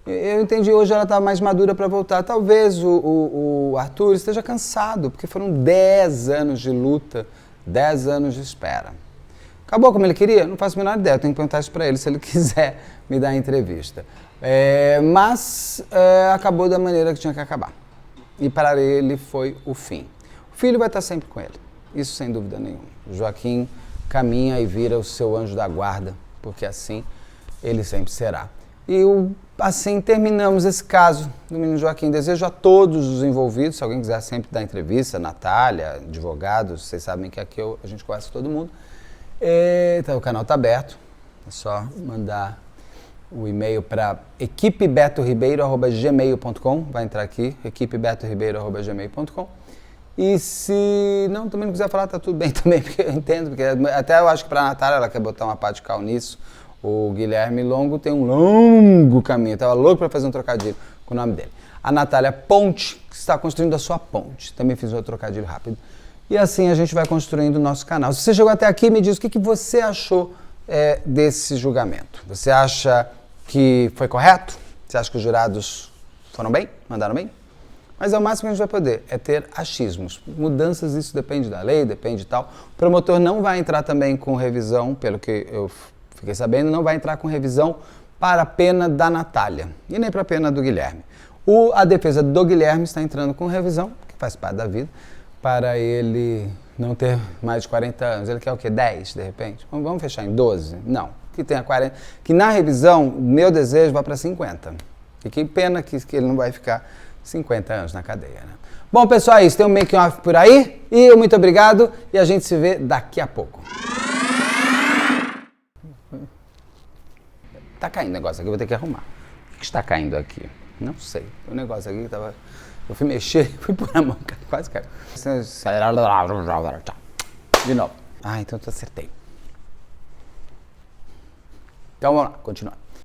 Eu entendi, hoje ela está mais madura para voltar. Talvez o Arthur esteja cansado, porque foram 10 anos de luta, 10 anos de espera. Acabou como ele queria? Não faço a menor ideia, eu tenho que perguntar isso para ele, se ele quiser me dar a entrevista. Mas acabou da maneira que tinha que acabar. E para ele foi o fim. O filho vai estar sempre com ele, isso sem dúvida nenhuma. O Joaquim caminha e vira o seu anjo da guarda, porque assim ele sempre será. E assim terminamos esse caso do menino Joaquim. Desejo a todos os envolvidos, se alguém quiser sempre dar entrevista, Natália, advogados, vocês sabem que aqui a gente conhece todo mundo. Então, o canal está aberto, é só mandar o e-mail para equipebetoribeiro@gmail.com, vai entrar aqui, equipebetoribeiro@gmail.com. E se não, também não quiser falar, tá tudo bem também, porque eu entendo, porque até eu acho que para a Natália ela quer botar uma pá de cal nisso. O Guilherme Longo tem um longo caminho, estava louco para fazer um trocadilho com o nome dele. A Natália Ponte, que está construindo a sua ponte, também fiz outro trocadilho rápido. E assim a gente vai construindo o nosso canal. Se você chegou até aqui, me diz o que você achou desse julgamento. Você acha que foi correto? Você acha que os jurados foram bem? Mandaram bem? Mas é o máximo que a gente vai poder, é ter achismos. Mudanças, isso depende da lei, depende de tal. O promotor não vai entrar também com revisão, pelo que eu fiquei sabendo, não vai entrar com revisão para a pena da Natália e nem para a pena do Guilherme. A defesa do Guilherme está entrando com revisão, que faz parte da vida, para ele não ter mais de 40 anos. Ele quer o quê? 10, de repente? Vamos fechar em 12? Não. Que tenha 40. Que na revisão, meu desejo vai para 50. E que pena que ele não vai ficar 50 anos na cadeia, né? Bom, pessoal, é isso. Tem um making off por aí. E muito obrigado. E a gente se vê daqui a pouco. Tá caindo o negócio aqui, eu vou ter que arrumar. O que está caindo aqui? Não sei. O negócio aqui tava... Eu fui mexer, fui pôr a mão, quase caiu. De novo. Ah, então eu acertei. Então vamos lá, continuar.